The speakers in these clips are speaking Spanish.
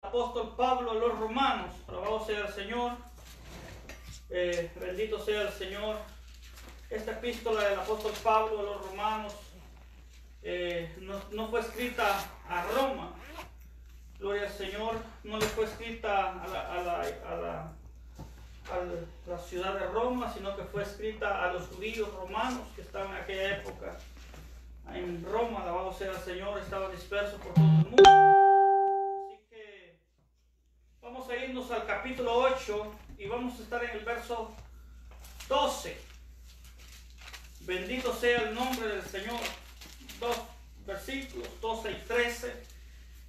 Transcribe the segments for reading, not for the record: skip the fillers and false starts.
Apóstol Pablo a los romanos. Alabado sea el Señor. Bendito sea el Señor. Esta epístola del apóstol Pablo a los romanos no fue escrita a Roma. Gloria al Señor. No le fue escrita a la ciudad de Roma, sino que fue escrita a los judíos romanos que estaban en aquella época en Roma. Alabado sea el Señor. Estaban dispersos por todo el mundo. Así que vamos a irnos al capítulo 8 y vamos a estar en el verso 12. Bendito sea el nombre del Señor. Dos versículos, 12 y 13.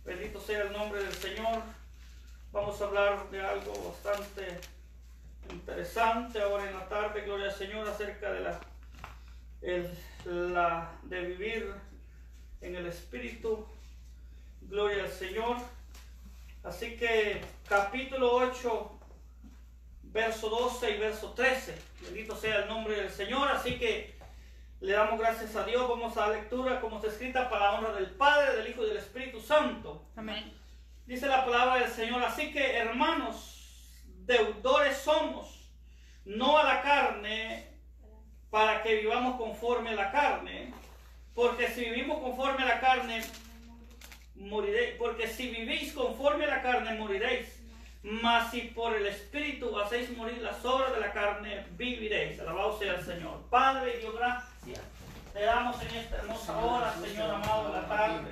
Bendito sea el nombre del Señor. Vamos a hablar de algo bastante interesante ahora en la tarde, gloria al Señor, acerca de de vivir en el Espíritu. Gloria al Señor. Así que capítulo 8, verso 12 y verso 13. Bendito sea el nombre del Señor. Así que le damos gracias a Dios. Vamos a la lectura como está escrita para la honra del Padre, del Hijo y del Espíritu Santo. Amén. Dice la palabra del Señor: así que, hermanos, deudores somos, no a la carne, para que vivamos conforme a la carne. Porque si vivimos conforme a la carne, moriréis. Porque si vivís conforme a la carne, moriréis. Mas si por el Espíritu hacéis morir las obras de la carne, viviréis. Alabado sea el Señor. Padre, Dios, gracias te damos en esta hermosa hora, Señor amado, de la tarde.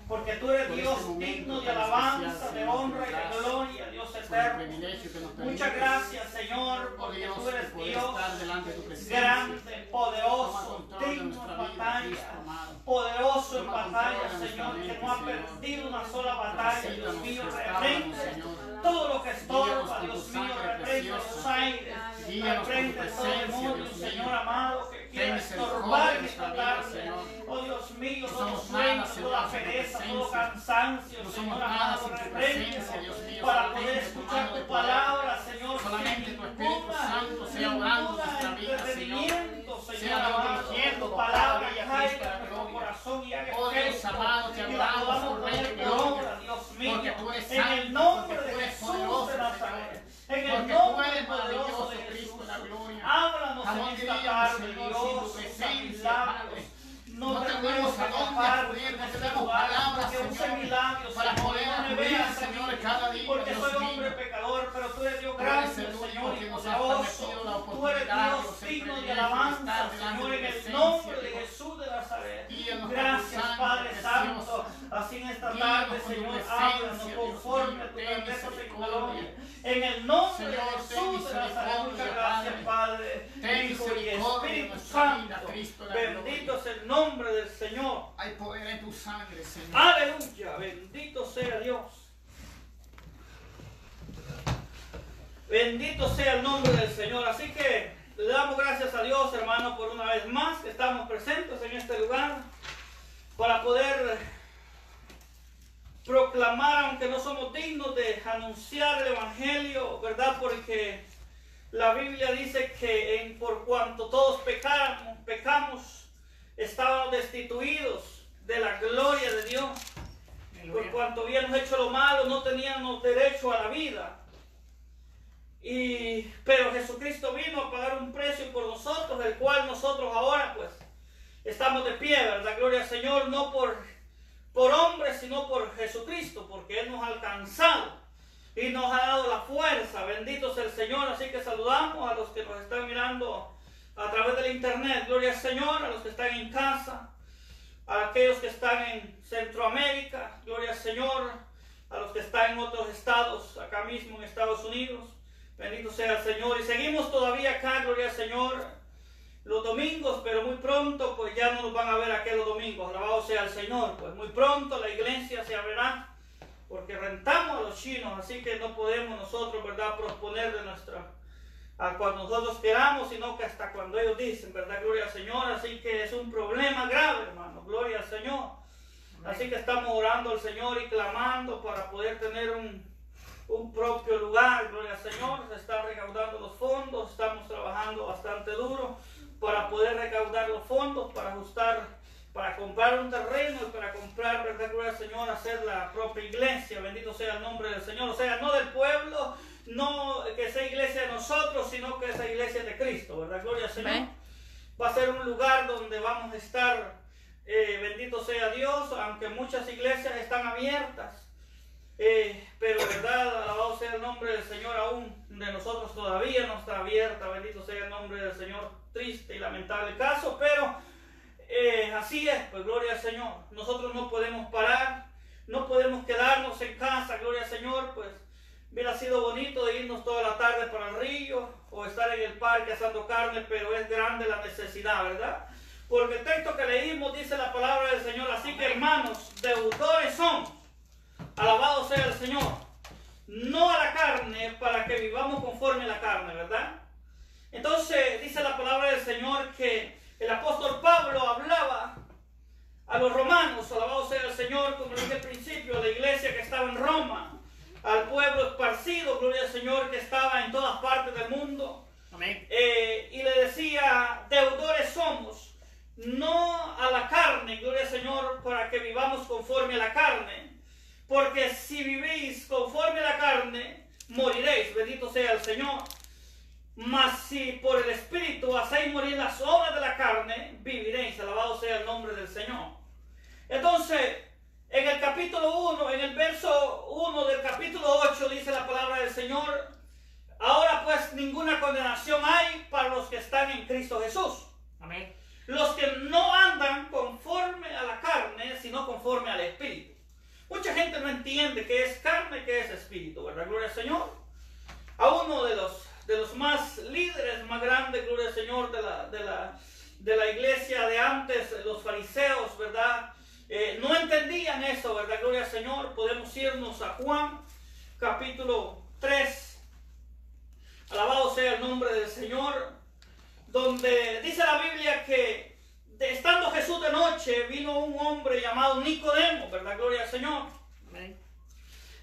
Porque tú eres Dios digno de alabanza, de honra y de gloria, Dios eterno. Muchas gracias, Señor, porque tú eres Dios grande, poderoso, digno en batalla, poderoso en batalla, Señor, que no ha perdido una sola batalla. Dios mío, reprende todo lo que estorba, Dios mío, reprende los aires, reprende todo demonio, Señor amado, que quiera estorbar en esta tarde. Oh Dios mío, todo sueño, toda pereza, todo cansancio, Señor amado, reprende para poder escuchar tu palabra, Señor, solamente tu Espíritu Santo sea obrando nuestra vida, Señor, Señor amado, tu palabra y caiga en nuestro corazón y haga Dios amado, te adoramos por Rey de Gloria, Dios mío, porque tú eres en el nombre santo, de Jesús de Nazaret, en el porque nombre tú eres poderoso maravilloso, de Cristo Jesús. de la gloria. Háblanos en Jamás esta diríamos, tarde, Señor, Dios, sin tu presencia, Padre. no tenemos a dónde acudir, no tenemos palabras, Señor, para poder acudir, Señor, cada día, porque Dios soy mío. hombre pecador, pero tú eres Dios Tú eres grande, el único Señor, que y nos ha poderoso. permitido la Tú eres oportunidad, Dios Dios, el digno de privilegio de alabanza, estar delante Señor, de en tu el presencia, nombre de Dios. Jesús de Nazaret. Guíanos con tu Gracias, sangre Padre Santo. preciosa. Así en esta Guíanos tarde, con tu Señor, presencia, háblanos Dios conforme mío. a tu Ten grandeza y misericordia. gloria. En el nombre de Señor, ten Jesús de Nazaret, muchas misericordia, gracias, Padre. Padre, Ten Hijo y misericordia de Espíritu nuestra vida, Santo. Cristo de la Bendito gloria. es el nombre del Señor. Hay poder en tu sangre, Señor. Aleluya, bendito sea Dios. Bendito sea el nombre del Señor. Así que le damos gracias a Dios, hermano, por una vez más que estamos presentes en este lugar para poder proclamar, aunque no somos dignos de anunciar el Evangelio, ¿verdad? Porque la Biblia dice que por cuanto todos pecamos, estábamos destituidos de la gloria de Dios. Por cuanto habíamos hecho lo malo, no teníamos derecho a la vida. Pero Jesucristo vino a pagar un precio por nosotros, el cual nosotros ahora pues estamos de pie, ¿verdad? Gloria al Señor, no por hombres, sino por Jesucristo, porque Él nos ha alcanzado y nos ha dado la fuerza. Bendito sea el Señor. Así que saludamos a los que nos están mirando a través del internet. Gloria al Señor. A los que están en casa, a aquellos que están en Centroamérica. Gloria al Señor. A los que están en otros estados, acá mismo en Estados Unidos. Bendito sea el Señor. Y seguimos todavía acá, gloria al Señor, los domingos, pero muy pronto pues ya no nos van a ver aquí los domingos. Alabado sea el Señor. Pues muy pronto la iglesia se abrirá, porque rentamos a los chinos, así que no podemos nosotros, ¿verdad?, proponer de a cuando nosotros queramos, sino que hasta cuando ellos dicen, ¿verdad? Gloria al Señor. Así que es un problema grave, hermano. Gloria al Señor. Así que estamos orando al Señor y clamando para poder tener un propio lugar. Gloria al Señor. Se están recaudando los fondos. Estamos trabajando bastante duro para poder recaudar los fondos, para ajustar, para comprar comprar un terreno y para comprar, ¿verdad? Gloria al Señor, hacer la propia iglesia. Bendito sea el nombre del Señor. O sea, no del pueblo, no que sea iglesia de nosotros, sino que sea iglesia de Cristo, ¿verdad? Gloria al Señor. Amén. Va a ser un lugar donde vamos a estar, bendito sea Dios, aunque muchas iglesias están abiertas. Pero verdad, alabado sea el nombre del Señor, aún de nosotros todavía no está abierta. Bendito sea el nombre del Señor. Triste y lamentable caso, pero así es, pues gloria al Señor. Nosotros no podemos parar, no podemos quedarnos en casa, gloria al Señor. Pues hubiera sido bonito de irnos toda la tarde para el río o estar en el parque asando carne, pero es grande la necesidad, ¿verdad? Porque el texto que leímos dice la palabra del Señor: así que, hermanos, deudores somos, alabado sea el Señor, no a la carne, para que vivamos conforme a la carne, ¿verdad? Entonces dice la palabra del Señor que el apóstol Pablo hablaba a los romanos, alabado sea el Señor, como dije al principio, a la iglesia que estaba en Roma, al pueblo esparcido, gloria al Señor, que estaba en todas partes del mundo. Amén. Y le decía: deudores somos, no a la carne, gloria al Señor, para que vivamos conforme a la carne, porque si vivís conforme a la carne, moriréis, bendito sea el Señor. Mas si por el Espíritu hacéis morir las obras de la carne, viviréis, alabado sea el nombre del Señor. Entonces, en el capítulo 1, en el verso 1 del capítulo 8, dice la palabra del Señor: ahora pues ninguna condenación hay para los que están en Cristo Jesús. Amén. Los que no andan conforme a la carne, sino conforme al Espíritu. Mucha gente no entiende qué es carne, qué es espíritu, ¿verdad? Gloria al Señor. A uno de los más líderes, más grandes, gloria al Señor, de la iglesia de antes, los fariseos, ¿verdad? No entendían eso, ¿verdad? Gloria al Señor. Podemos irnos a Juan, capítulo 3. Alabado sea el nombre del Señor. Donde dice la Biblia que estando Jesús de noche, vino un hombre llamado Nicodemo, ¿verdad? Gloria al Señor. Amén.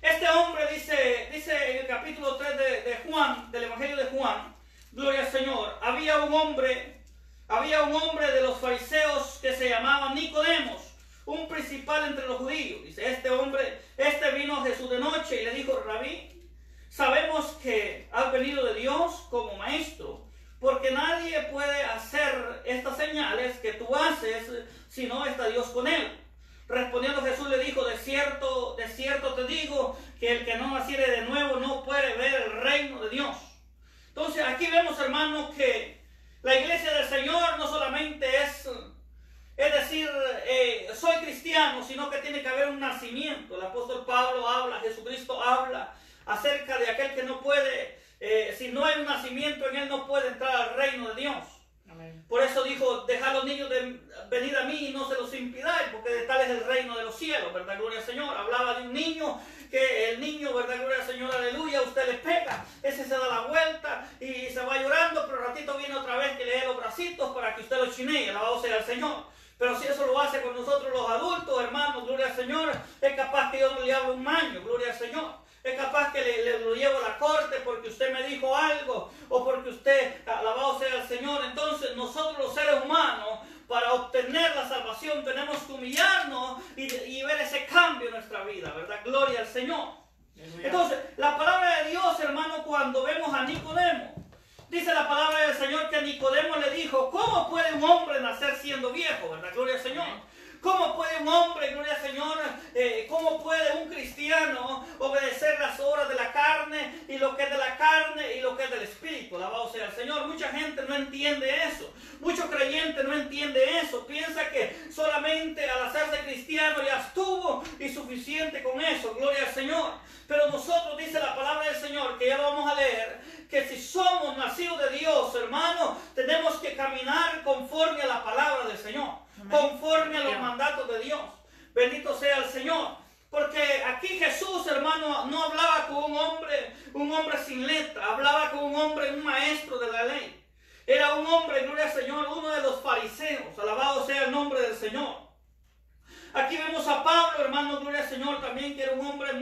Este hombre dice en el capítulo 3 de Juan, del Evangelio de Juan, gloria al Señor, había un hombre de los fariseos que se llamaba Nicodemos, un principal entre los judíos. Dice, este vino a Jesús de noche y le dijo: Rabí, sabemos que has venido de Dios como maestro, porque nadie puede hacer estas señales que tú haces si no está Dios con él. Respondiendo Jesús le dijo: de cierto te digo que el que no naciere de nuevo no puede ver el reino de Dios. Entonces aquí vemos, hermanos, que la iglesia del Señor no solamente es decir, soy cristiano, sino que tiene que haber un nacimiento. El apóstol Pablo habla, Jesucristo habla acerca de aquel que no puede, si no hay un nacimiento en él, no puede entrar al reino de Dios. Amén. Por eso dijo: dejad a los niños venir a mí y no se los impidáis, porque de tal es el reino de los cielos, ¿verdad? Gloria al Señor. Hablaba de un niño, que el niño, ¿verdad? Gloria al Señor, aleluya, usted le pega, ese se da la vuelta y se va llorando, pero ratito viene otra vez que le dé los bracitos para que usted lo chinee, alabado sea el Señor. Pero si eso lo hace con nosotros los adultos, hermanos, gloria al Señor, es capaz que yo no le hablo un maño, gloria al Señor. Es capaz que le lo llevo a la corte porque usted me dijo algo, o porque usted, alabado sea el Señor. Entonces nosotros los seres humanos, para obtener la salvación, tenemos que humillarnos y ver ese cambio en nuestra vida, ¿verdad? Gloria al Señor. Entonces, la palabra de Dios, hermano, cuando vemos a Nicodemo, dice la palabra del Señor que Nicodemo le dijo: ¿cómo puede un hombre nacer siendo viejo? ¿Verdad? Gloria al Señor. ¿Cómo puede un hombre, gloria al Señor, cómo puede un cristiano obedecer las obras de la carne y lo que es de la carne y lo que es del Espíritu? Alabado sea el Señor. Mucha gente no entiende eso. Muchos creyentes no entienden eso. Piensa que solamente al hacerse cristiano ya estuvo y suficiente con eso. Gloria al Señor. Pero nosotros, dice la palabra del Señor, que ya lo vamos a leer, que si somos nacidos de Dios, hermanos, tenemos que caminar conforme a la palabra del Señor. Conforme a los mandatos de Dios. Bendito sea el Señor. Porque aquí Jesús, hermano, no hablaba con un hombre sin letra. Hablaba con un maestro de la ley. Era un hombre, gloria al Señor, uno de los fariseos. Alabado sea el nombre del Señor. Aquí vemos a Pablo, hermano, gloria al Señor, también, que era un hombre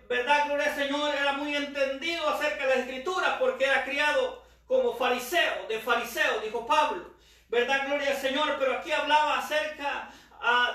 verdad, gloria al Señor, era muy entendido acerca de la Escritura, porque era criado como fariseo, dijo Pablo. ¿verdad? Gloria al Señor, pero aquí hablaba acerca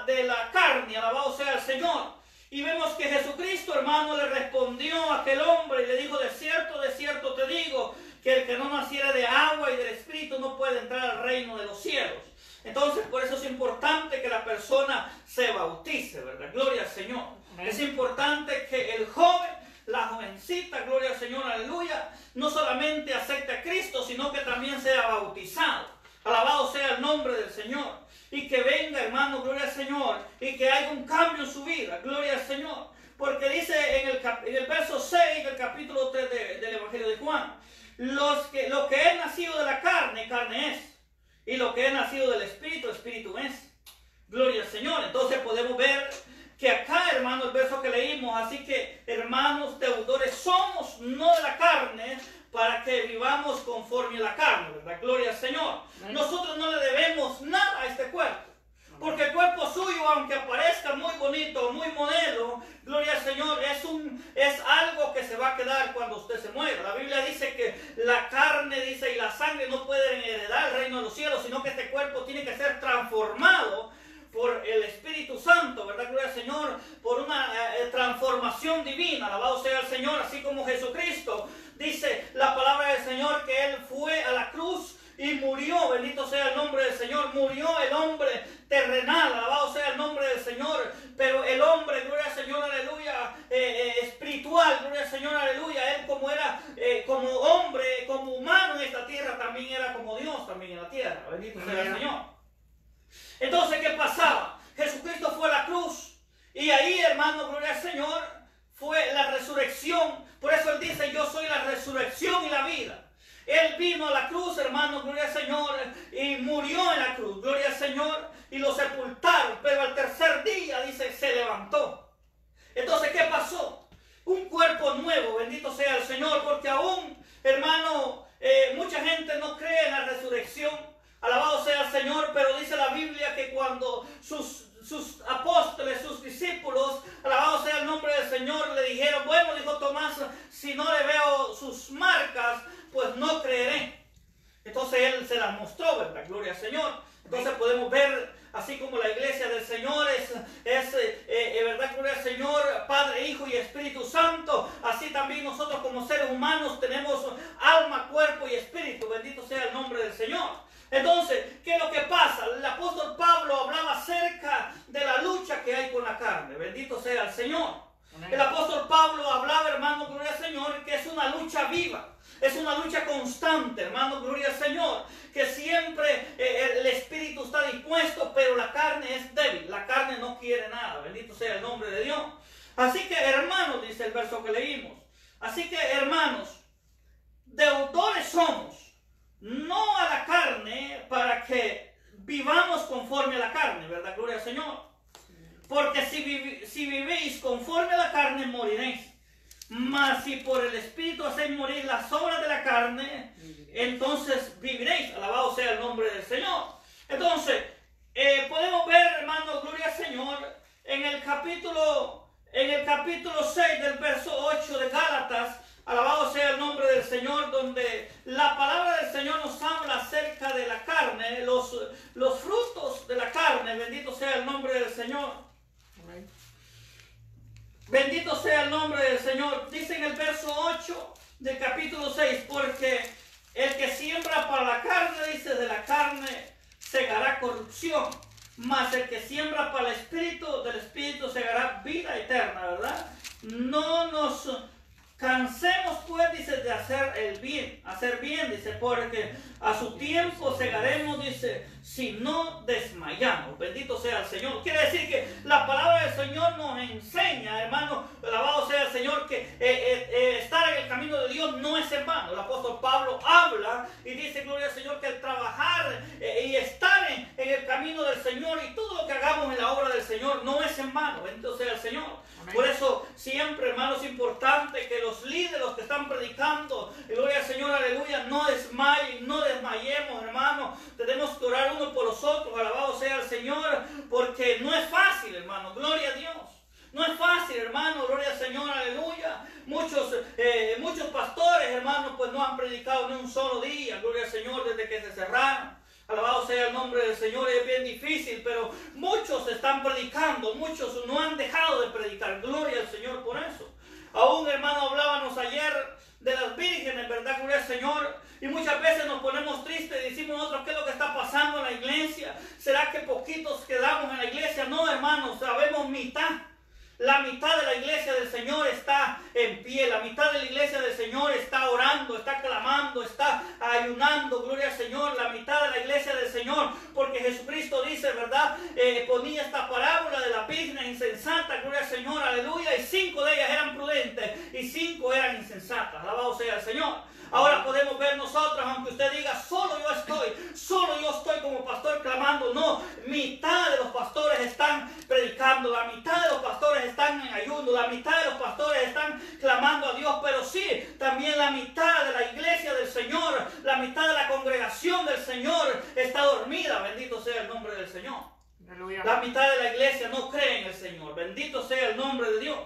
de la carne, alabado sea el Señor. Y vemos que Jesucristo, hermano, le respondió a aquel hombre y le dijo, de cierto te digo, que el que no naciera de agua y del Espíritu no puede entrar al reino de los cielos. Entonces, por eso es importante que la persona se bautice, ¿verdad? Gloria al Señor. Amén. Es importante que el joven, la jovencita, gloria al Señor, aleluya, no solamente acepte a Cristo, sino que también sea bautizado. Alabado sea el nombre del Señor. Y que venga, hermano, gloria al Señor, y que haya un cambio en su vida, gloria al Señor. Porque dice en el verso 6 del capítulo 3 del Evangelio de Juan, lo que es nacido de la carne, carne es. Y lo que es nacido del Espíritu, Espíritu es. Gloria al Señor. Entonces podemos ver que acá, hermano, el verso que leímos, así que, hermanos, deudores somos, no de la carne, para que vivamos conforme a la carne, ¿verdad? Gloria al Señor. Nosotros no le debemos nada a este cuerpo. Porque el cuerpo suyo, aunque aparezca muy bonito, muy modelo, gloria al Señor, es algo que se va a quedar cuando usted se muera. La Biblia dice que la carne, dice, y la sangre no pueden heredar el reino de los cielos, sino que este cuerpo tiene que ser transformado por el Espíritu Santo, ¿verdad? Gloria al Señor, por una transformación divina. Alabado sea el Señor, así como Jesucristo. Dice la palabra del Señor que Él fue a la cruz y murió, bendito sea el nombre del Señor, murió el hombre terrenal, alabado sea el nombre del Señor, pero el hombre, gloria al Señor, aleluya, espiritual, gloria al Señor, aleluya, Él como era, como hombre, como humano en esta tierra, también era como Dios también en la tierra, bendito sea el Señor. Entonces, ¿qué pasaba? Jesucristo fue a la cruz, y ahí, hermano, gloria al Señor, fue la resurrección. Por eso Él dice, yo soy la resurrección y la vida. Él vino a la cruz, hermano, gloria al Señor, y murió en la cruz, gloria al Señor, y lo sepultaron, pero al tercer día, dice, se levantó. Entonces, ¿qué pasó? Un cuerpo nuevo, bendito sea el Señor, porque aún, hermano, mucha gente no cree en la resurrección, alabado sea el Señor, pero dice la Biblia que cuando sus apóstoles, sus discípulos, alabado sea el nombre del Señor, le dijeron, bueno, dijo Tomás, si no le veo sus marcas, pues no creeré. Entonces Él se las mostró, ¿verdad? Gloria al Señor. Entonces podemos ver, así como la iglesia del Señor es ¿verdad? Gloria al Señor, Padre, Hijo y Espíritu Santo. Así también nosotros como seres humanos tenemos alma, cuerpo y espíritu. Bendito sea el nombre del Señor. Entonces, ¿qué es lo que pasa? El apóstol Pablo hablaba acerca de la lucha que hay con la carne. Bendito sea el Señor. Amén. El apóstol Pablo hablaba, hermano, gloria al Señor, que es una lucha viva. Es una lucha constante, hermano, gloria al Señor. Que siempre el espíritu está dispuesto, pero la carne es débil. La carne no quiere nada. Bendito sea el nombre de Dios. Así que, hermanos, dice el verso que leímos. Así que, hermanos, deudores somos. No a la carne, para que vivamos conforme a la carne, ¿verdad? Gloria al Señor. Porque si vivís conforme a la carne, moriréis. Mas si por el Espíritu hacéis morir las obras de la carne, entonces viviréis. Alabado sea el nombre del Señor. Entonces, podemos ver, hermano, gloria al Señor, en el capítulo 6 del verso 8 de Gálatas. Alabado sea el nombre del Señor, donde la palabra del Señor nos habla acerca de la carne, los frutos de la carne. Bendito sea el nombre del Señor. Amén. Bendito sea el nombre del Señor. Dice en el verso 8 del capítulo 6, porque el que siembra para la carne, dice, de la carne segará corrupción, mas el que siembra para el Espíritu, del Espíritu segará vida eterna, ¿verdad? No nos cansemos, pues, dice, de hacer bien, dice, porque a su tiempo segaremos, dice, si no desmayamos. Bendito sea el Señor. Quiere decir que la palabra del Señor nos enseña, hermano, alabado sea el Señor, que estar en el camino de Dios no es en vano. El apóstol Pablo habla y dice, gloria al Señor, que el trabajar y estar en el camino del Señor y todo lo que hagamos en la obra del Señor no es en vano. Bendito sea el Señor. Amén. Por eso siempre, hermano, es importante que los líderes, los que están predicando, gloria al Señor, aleluya, no desmayen, no desmayemos, hermano. Tenemos que orar uno por los otros, alabado sea el Señor, porque no es fácil, hermano, gloria a Dios. No es fácil, hermano, gloria al Señor, aleluya. Muchos pastores, hermano, pues no han predicado ni un solo día, gloria al Señor, desde que se cerraron. Alabado sea el nombre del Señor. Es bien difícil, pero muchos están predicando, muchos no han dejado de predicar. Gloria al Señor por eso. Aún, hermano, hablábamos ayer de las vírgenes, ¿verdad? Gloria al Señor. Y muchas veces nos ponemos tristes y decimos nosotros, ¿qué es lo que está pasando en la iglesia? ¿Será que poquitos quedamos en la iglesia? No, hermanos, sabemos mitad. La mitad de la iglesia del Señor está en pie. La mitad de la iglesia del Señor está orando, está clamando, está ayunando. Gloria al Señor. La mitad de la iglesia del Señor. Porque Jesucristo dice, ¿verdad? Ponía esta parábola de la virgen insensata. Gloria al Señor. Aleluya. Y 5 de ellas eran prudentes y 5 eran insensatas. Alabado sea el Señor. Ahora podemos ver nosotros, aunque usted diga, solo yo estoy como pastor clamando. No, mitad de los pastores están predicando, la mitad de los pastores están en ayuno, la mitad de los pastores están clamando a Dios, pero sí, también la mitad de la iglesia del Señor, la mitad de la congregación del Señor está dormida. Bendito sea el nombre del Señor. Aleluya. La mitad de la iglesia no cree en el Señor. Bendito sea el nombre de Dios.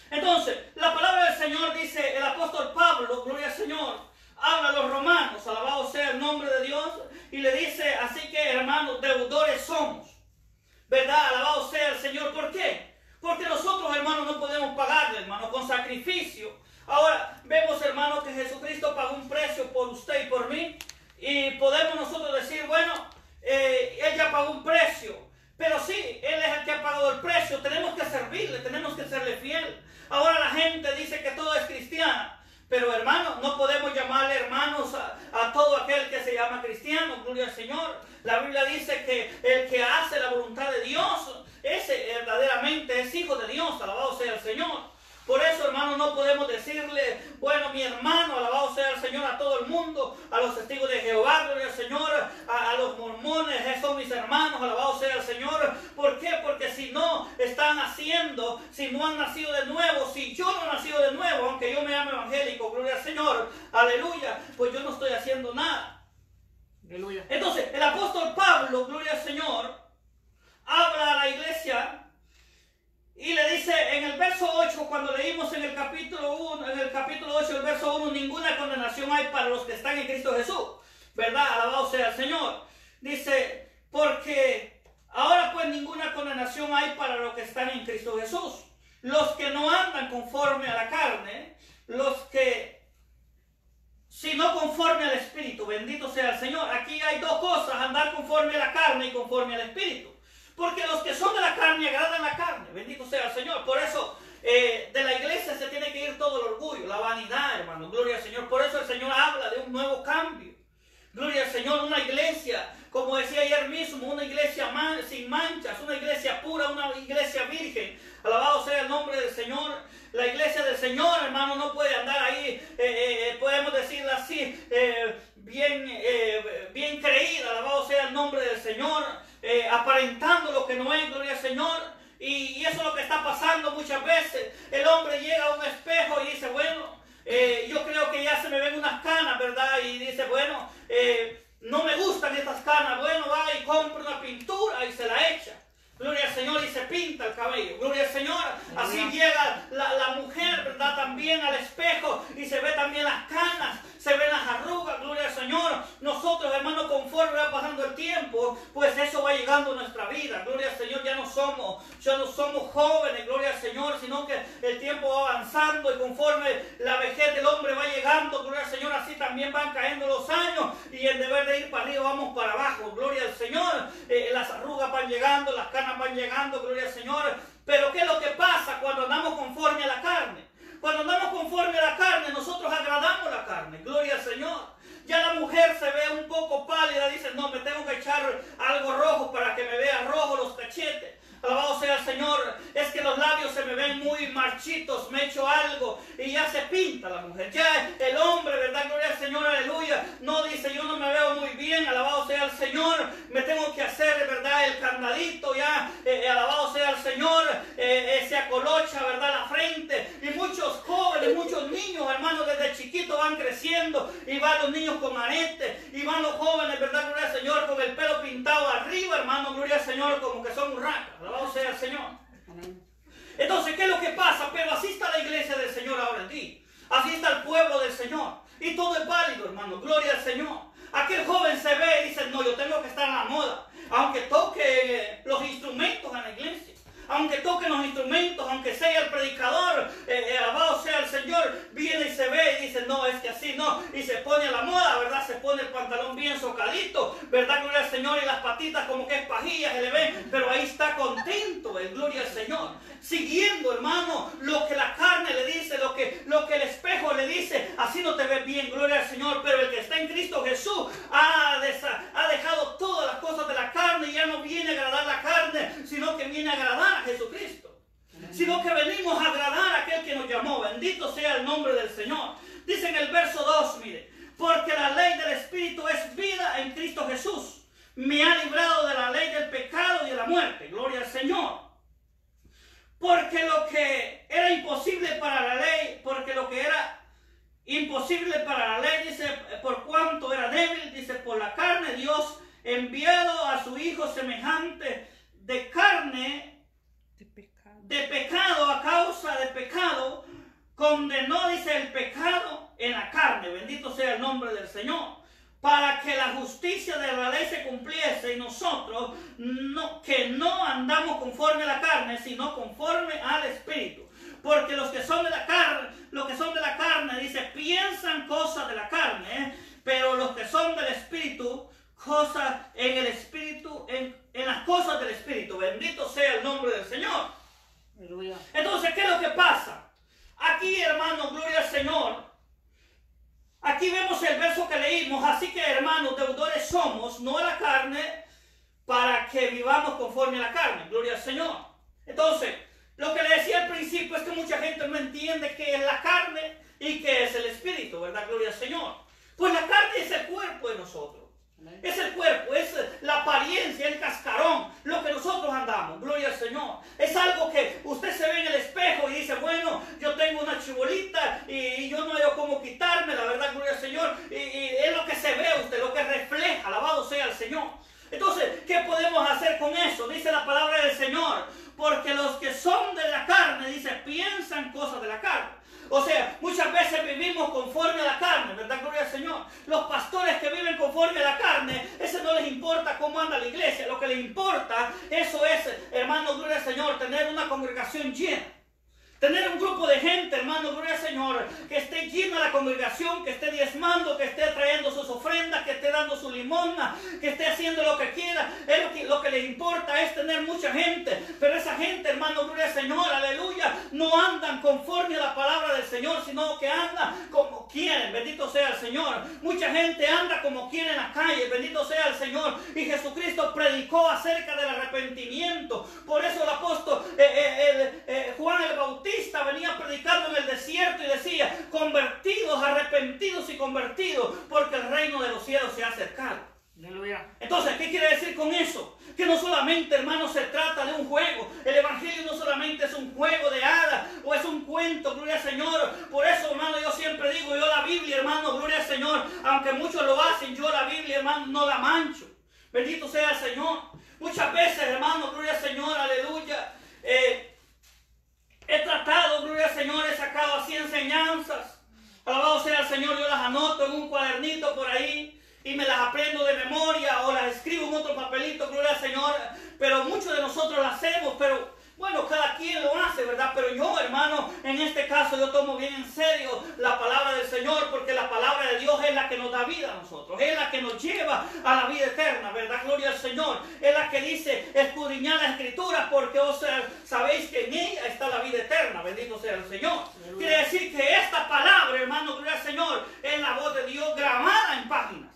Entonces, la palabra del Señor dice, el apóstol Pablo, gloria al Señor, habla a los romanos, alabado sea el nombre de Dios, y le dice, así que hermanos, deudores somos, ¿verdad? Alabado sea el Señor. ¿Por qué? Porque nosotros, hermanos, no podemos pagarle, hermano, con sacrificio. Ahora, vemos, hermano, que Jesucristo pagó un precio por usted y por mí, y podemos nosotros decir, bueno, Él ya pagó un precio, pero sí, Él es el que ha pagado el precio, tenemos que servirle, tenemos que serle fiel. Ahora la gente dice que todo es cristiana, pero hermanos, no podemos llamarle hermanos a todo aquel que se llama cristiano. Gloria al Señor. La Biblia dice que el que hace la voluntad de Dios, ese verdaderamente es hijo de Dios. Alabado sea el Señor. Por eso, hermanos, no podemos decirle, bueno, mi hermano, alabado sea el Señor, a todo el mundo, a los testigos de Jehová, gloria al Señor, a los mormones, son mis hermanos, alabado sea el Señor. ¿Por qué? Porque si no están haciendo, si no han nacido de nuevo, si yo no he nacido de nuevo, aunque yo me llame evangélico, gloria al Señor, aleluya, pues yo no estoy haciendo nada. Aleluya. Entonces, el apóstol Pablo, gloria al Señor, habla a la iglesia. Y le dice en el verso 8, cuando leímos en el capítulo 1, en el capítulo 8, el verso 1, ninguna condenación hay para los que están en Cristo Jesús. ¿Verdad? Alabado sea el Señor. Dice, porque ahora pues ninguna condenación hay para los que están en Cristo Jesús. Los que no andan conforme a la carne, los que, sino conforme al Espíritu. Bendito sea el Señor. Aquí hay dos cosas, andar conforme a la carne y conforme al Espíritu. Porque los que son de la carne agradan la carne. Bendito sea el Señor. Por eso de la iglesia se tiene que ir todo el orgullo, la vanidad, hermano. Gloria al Señor. Por eso el Señor habla de un nuevo cambio. Gloria al Señor. Una iglesia, como decía ayer mismo, una iglesia sin manchas, una iglesia pura, una iglesia virgen. Alabado sea el nombre del Señor. La iglesia del Señor, hermano, no puede andar ahí, podemos decirlo así, bien creída. Alabado sea el nombre del Señor. Aparentando lo que no es, gloria al Señor. Y eso es lo que está pasando muchas veces. El hombre llega a un espejo y dice, bueno, yo creo que ya se me ven unas canas, ¿verdad? Y dice, bueno, no me gustan estas canas. Bueno, va y compra una pintura y se la echa. Gloria al Señor, y se pinta el cabello. Gloria al Señor. Así llega la mujer, ¿verdad? También al espejo y se ve también las canas, se ven las arrugas. Gloria al Señor. Nosotros, hermanos, conforme va pasando el tiempo, pues eso va llegando a nuestra vida. Gloria al Señor. Ya no somos jóvenes, gloria al Señor, sino que el tiempo va avanzando y conforme la vejez del hombre va llegando, gloria al Señor, así también van cayendo los años y en deber de ir para arriba vamos para abajo. Gloria al Señor. Las arrugas van llegando, las canas van llegando, gloria al Señor. Pero ¿qué es lo que pasa cuando andamos conforme a la carne? Cuando andamos conforme a la carne, nosotros agradamos la carne, gloria al Señor. Ya la mujer se ve un poco pálida, dice, no, me tengo que echar algo rojo para que me vea rojo los cachetes. Alabado sea el Señor. Es que los labios se me ven muy marchitos, me echo algo y ya se pinta la mujer. Ya el hombre, ¿verdad? Gloria al Señor, aleluya. No dice, yo no me veo muy bien, alabado sea el Señor. Me tengo que hacer, ¿verdad? El candadito ya, alabado sea el Señor. Se acolocha, ¿verdad? La frente. Y muchos jóvenes, muchos niños, hermanos, desde chiquitos van creciendo y van los niños con arete y van los jóvenes, ¿verdad? Gloria al Señor, con el pelo pintado arriba, hermano, gloria al Señor, como que son urracas. Alabado sea el Señor. Entonces, ¿qué es lo que pasa? Pero así está la iglesia del Señor ahora en día. Así está el pueblo del Señor. Y todo es válido, hermano. Gloria al Señor. aquel joven se ve y dice, no, yo tengo que estar en la moda. Aunque toque los instrumentos en la iglesia, aunque toquen los instrumentos, aunque sea el predicador, alabado sea el Señor, viene y se ve y dice, no, es que así no, y se pone a la moda, ¿verdad? Se pone el pantalón bien socadito, ¿verdad? Gloria al Señor, y las patitas como que es pajilla, se le ven, pero ahí está contento, gloria al Señor, siguiendo, hermano, lo que la carne le dice, lo que el espejo le dice, así no te ves bien, gloria al Señor, pero el que está en Cristo Jesús ha dejado todas las cosas de la carne y ya no viene a agradar la carne, sino que viene a agradar a Jesucristo, sino que venimos a agradar a aquel que nos llamó. Bendito sea el nombre del Señor. Dice en el verso 2, mire, porque la ley del Espíritu es vida en Cristo Jesús, me ha librado de la ley del pecado y de la muerte, gloria al Señor. Porque lo que era imposible para la ley, porque lo que era imposible para la ley, dice, por cuanto era débil, dice, por la carne, Dios enviado a su Hijo semejante de carne, de pecado, a causa de pecado, condenó, dice, el pecado en la carne, bendito sea el nombre del Señor, para que la justicia de la ley se cumpliese y nosotros que no andamos conforme a la carne, sino conforme al Espíritu. Porque los que son de la carne, dice, piensan cosas de la carne, pero los que son del Espíritu, cosas en el Espíritu, en las cosas del Espíritu. Bendito sea el nombre del Señor. Aleluya. Entonces, ¿qué es lo que pasa? Aquí, hermanos, gloria al Señor. Aquí vemos el verso que leímos. Así que, hermanos, deudores somos, no a la carne, para que vivamos conforme a la carne. Gloria al Señor. Entonces, lo que le decía al principio es que mucha gente no entiende qué es la carne y qué es el Espíritu, ¿verdad? Gloria al Señor. Pues la carne es el cuerpo de nosotros. Es el cuerpo, es la apariencia, el cascarón, lo que nosotros andamos, gloria al Señor. Es algo que usted se ve en el espejo y dice, bueno, yo tengo una chibolita y yo no hay cómo quitarme, la verdad, gloria al Señor. Y es lo que se ve usted, lo que refleja, alabado sea el Señor. Entonces, ¿qué podemos hacer con eso? Dice la palabra del Señor, porque los que son de la carne, dice, piensan cosas de la carne. O sea, muchas veces vivimos conforme a la carne, ¿verdad? Gloria al Señor. Los pastores que viven conforme a la carne, ese no les importa cómo anda la iglesia. Lo que les importa, eso es, hermano, gloria al Señor, tener una congregación llena. Tener un grupo de gente, hermano, gloria al Señor, que esté llena la congregación, que esté diezmando, que esté trayendo sus ofrendas, que esté dando su limosna, que esté haciendo lo que quiera. Lo que les importa es tener mucha gente. Pero esa gente, hermano, gloria al Señor, aleluya, no andan conforme a la palabra del Señor, sino que andan como quieren, bendito sea el Señor. Mucha gente anda como quiere en la calle, bendito sea el Señor. Y Jesucristo predicó acerca del arrepentimiento. Por eso el apóstol Juan el Bautista venía predicando en el desierto y decía, convertidos, arrepentidos y convertidos, porque el reino de los cielos se ha acercado. Aleluya. Entonces, ¿qué quiere decir con eso? Que no solamente, hermano, se trata de un juego. El evangelio no solamente es un juego de hadas o es un cuento, gloria al Señor. Por eso, hermano, yo siempre digo, yo la Biblia, hermano, gloria al Señor, aunque muchos lo hacen, yo la Biblia, hermano, no la mancho. Bendito sea el Señor. Muchas veces, hermano, gloria al Señor, aleluya, he tratado, gloria al Señor, he sacado así enseñanzas. Alabado sea el Señor, yo las anoto en un cuadernito por ahí y me las aprendo de memoria o las escribo en otro papelito, gloria al Señor. Pero muchos de nosotros las hacemos, pero bueno, cada quien lo hace, ¿verdad? Pero yo, hermano, en este caso yo tomo bien en serio la palabra del Señor, porque la palabra de Dios es la que nos da vida a nosotros, es la que nos lleva a la vida eterna, ¿verdad? Gloria al Señor. Es la que dice, escudriñad las Escrituras, porque sabéis que en ella está la vida eterna, bendito sea el Señor. Quiere decir que esta palabra, hermano, gloria al Señor, es la voz de Dios grabada en páginas.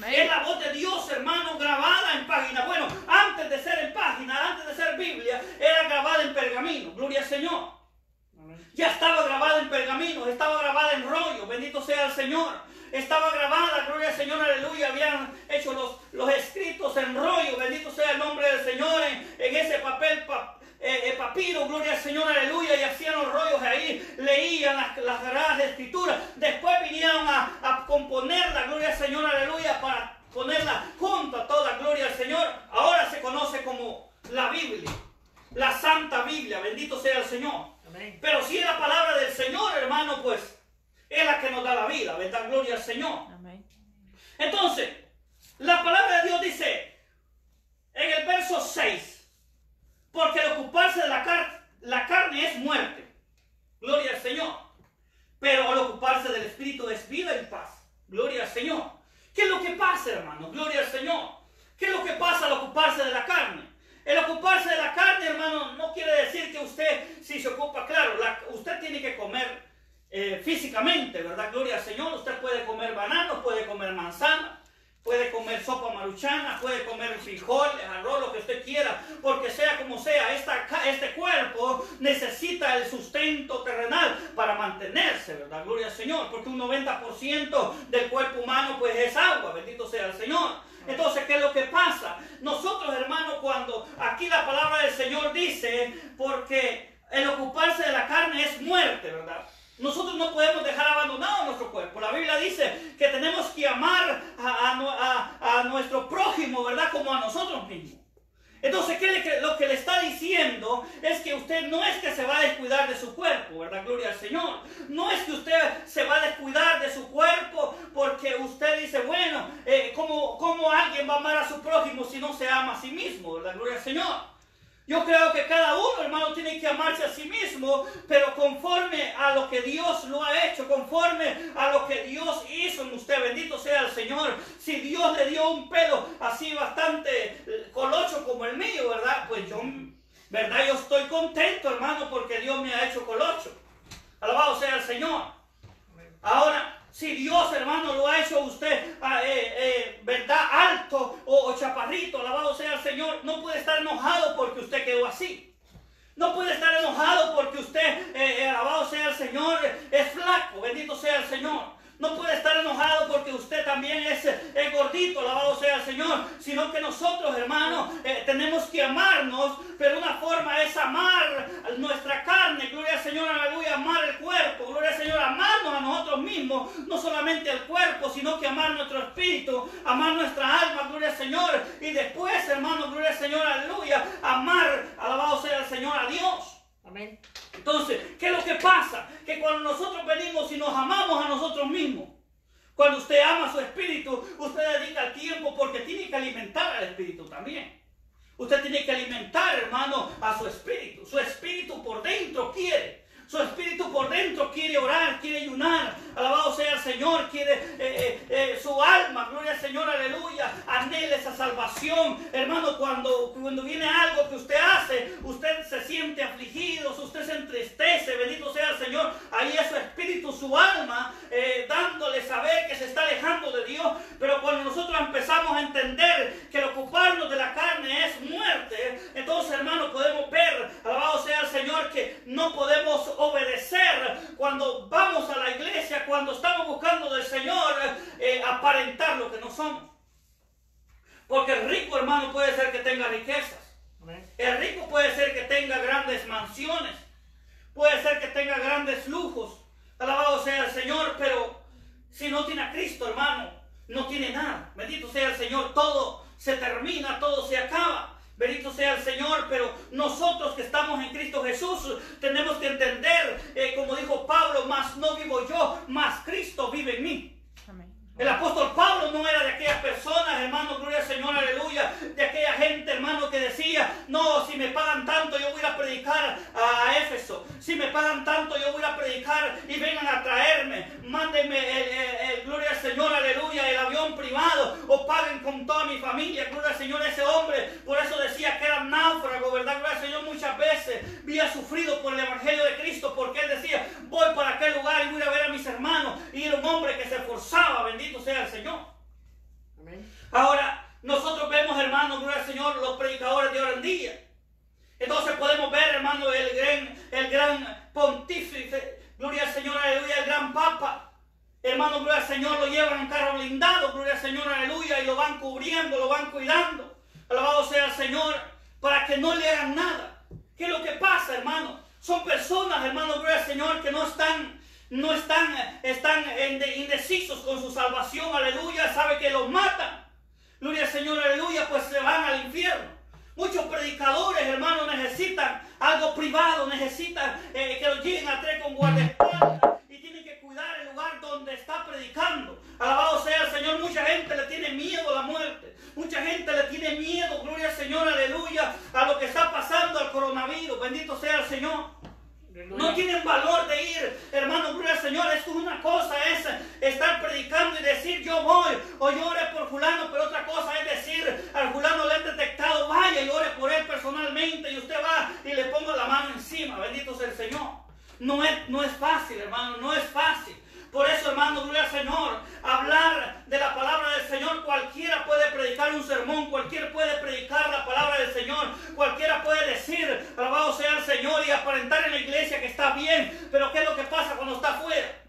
Es la voz de Dios, hermano, grabada en página. Bueno, antes de ser en página, antes de ser Biblia, era grabada en pergamino. Gloria al Señor. Ya estaba grabada en pergamino, estaba grabada en rollo. Bendito sea el Señor. Estaba grabada, gloria al Señor, aleluya. Habían hecho los escritos en rollo. Bendito sea el nombre del Señor. En ese papel papiro, gloria al Señor, aleluya, y hacían los rollos ahí, leían las sagradas escrituras, después vinieron a componerla, gloria al Señor, aleluya, para ponerla junto a toda, gloria al Señor. Ahora se conoce como la Biblia, la Santa Biblia, bendito sea el Señor. Amén. Pero si es la palabra del Señor, hermano, pues es la que nos da la vida, ¿verdad? Gloria al Señor. Amén. Entonces, La palabra de Dios dice en el verso 6, porque el ocuparse de la carne es muerte. Gloria al Señor. Pero al ocuparse del Espíritu es vida y paz. Gloria al Señor. ¿Qué es lo que pasa, hermano? Gloria al Señor. ¿Qué es lo que pasa al ocuparse de la carne? El ocuparse de la carne, hermano, no quiere decir que usted, si se ocupa, claro, usted tiene que comer físicamente, ¿verdad? Gloria al Señor. Usted puede comer bananos, puede comer manzana, puede comer sopa maruchana, puede comer frijoles, arroz, lo que usted quiera, porque sea como sea, este cuerpo necesita el sustento terrenal para mantenerse, ¿verdad? Gloria al Señor, porque un 90% del cuerpo humano pues es agua, bendito sea el Señor. Entonces, ¿qué es lo que pasa? Nosotros, hermanos, cuando aquí la palabra del Señor dice, porque el ocuparse de la carne es muerte, ¿verdad? Nosotros no podemos dejar abandonado nuestro cuerpo. La Biblia dice que tenemos que amar a nuestro prójimo, ¿verdad? Como a nosotros mismos. Entonces, lo que le está diciendo es que usted no es que se va a descuidar de su cuerpo, ¿verdad? Gloria al Señor. No es que usted se va a descuidar de su cuerpo porque usted dice, bueno, ¿cómo alguien va a amar a su prójimo si no se ama a sí mismo, ¿verdad? Gloria al Señor. Yo creo que cada uno, hermano, tiene que amarse a sí mismo, pero conforme a lo que Dios lo ha hecho, conforme a lo que Dios hizo en usted. Bendito sea el Señor. Si Dios le dio un pelo así bastante colocho como el mío, ¿verdad? Pues yo estoy contento, hermano, porque Dios me ha hecho colocho. Alabado sea el Señor. Ahora, si Dios, hermano, lo ha hecho a usted, ¿verdad? Alto o chaparrito, alabado sea el Señor, no puede estar enojado porque usted quedó así. No puede estar enojado porque usted, alabado sea el Señor, es flaco, bendito sea el Señor. No puede estar enojado porque usted también es gordito, alabado sea el Señor, sino que nosotros, hermanos, tenemos que amarnos, pero una forma es amar nuestra carne, gloria al Señor, aleluya, amar el cuerpo, gloria al Señor, amarnos a nosotros mismos, no solamente el cuerpo, sino que amar nuestro espíritu, amar nuestra alma, gloria al Señor, y después, hermanos, gloria al Señor, aleluya, amar, alabado sea el Señor, a Dios. Amén. Entonces, ¿qué es lo que pasa? Que cuando nosotros venimos y nos amamos a nosotros mismos, cuando usted ama a su espíritu, usted dedica el tiempo porque tiene que alimentar al espíritu también. Usted tiene que alimentar, hermano, a su espíritu. Su espíritu por dentro quiere. Su espíritu por dentro quiere orar, quiere ayunar. Alabado sea el Señor, quiere su alma, gloria al Señor, aleluya, anhela esa salvación. Hermano, cuando viene algo que usted hace, usted se siente afligido, usted se entristece, bendito sea el Señor. Ahí es su espíritu, su alma, dándole saber que se está alejando de Dios. Pero cuando nosotros empezamos a entender que el ocuparnos de la carne es muerte, entonces, hermano, podemos ver, alabado sea el Señor, que no podemos obedecer cuando vamos a la iglesia, cuando estamos buscando del Señor, aparentar lo que no somos. Porque el rico, hermano, puede ser que tenga riquezas. El rico puede ser que tenga grandes mansiones, puede ser que tenga grandes lujos, alabado sea el Señor, pero si no tiene a Cristo, hermano, no tiene nada. Bendito sea el Señor, todo se termina, todo se acaba. Bendito sea el Señor, pero nosotros que estamos en Cristo Jesús tenemos que entender, como dijo Pablo, mas no vivo yo, mas Cristo vive en mí. Amén. El apóstol Pablo no era de aquellas personas, hermano, gloria al Señor, aleluya, de aquella gente, hermano, que decía, no, si me pagan tanto yo voy a predicar a Éfeso, si me pagan tanto yo voy a predicar y vengan a traerme, mándenme gloria al Señor, aleluya, el avión privado, o paguen con toda mi familia, gloria al Señor. Ese hombre, por eso decía que era náufrago, ¿verdad? Gloria al Señor, muchas veces había sufrido por el Evangelio de Cristo, porque él decía, voy para aquel lugar y voy a ver a mis hermanos, y era un hombre que se esforzaba, bendito sea el Señor. Amén. Ahora, nosotros vemos, hermanos, gloria al Señor, los predicadores de hoy en día. Entonces podemos ver, hermano, el gran pontífice, gloria al Señor, aleluya, el gran papa. Hermano, gloria al Señor, lo llevan en carro blindado, gloria al Señor, aleluya, y lo van cubriendo, lo van cuidando. Alabado sea el Señor, para que no le hagan nada. ¿Qué es lo que pasa, hermano? Son personas, hermano, gloria al Señor, que están indecisos con su salvación, aleluya, sabe que los matan. Gloria al Señor, aleluya, pues se van al infierno. Muchos predicadores, hermanos, necesitan algo privado, necesitan que los lleguen a traer con guardaespaldas y tienen que cuidar el lugar donde está predicando. Alabado sea el Señor. Mucha gente le tiene miedo a la muerte. tienen valor de ir, hermano, gloria al Señor. Esto es una cosa, es estar predicando y decir yo voy, o yo oré por fulano, pero otra cosa es decir al fulano le he detectado, vaya y ore por él personalmente, y usted va y le pongo la mano encima. Bendito sea el Señor. No es fácil, hermano, no es fácil. Por eso, hermano, gloria al Señor, hablar de la palabra del Señor, cualquiera puede predicar un sermón, cualquiera puede predicar la palabra del Señor, cualquiera puede decir, alabado sea el Señor, y aparentar en la iglesia que está bien, pero ¿qué es lo que pasa cuando está afuera?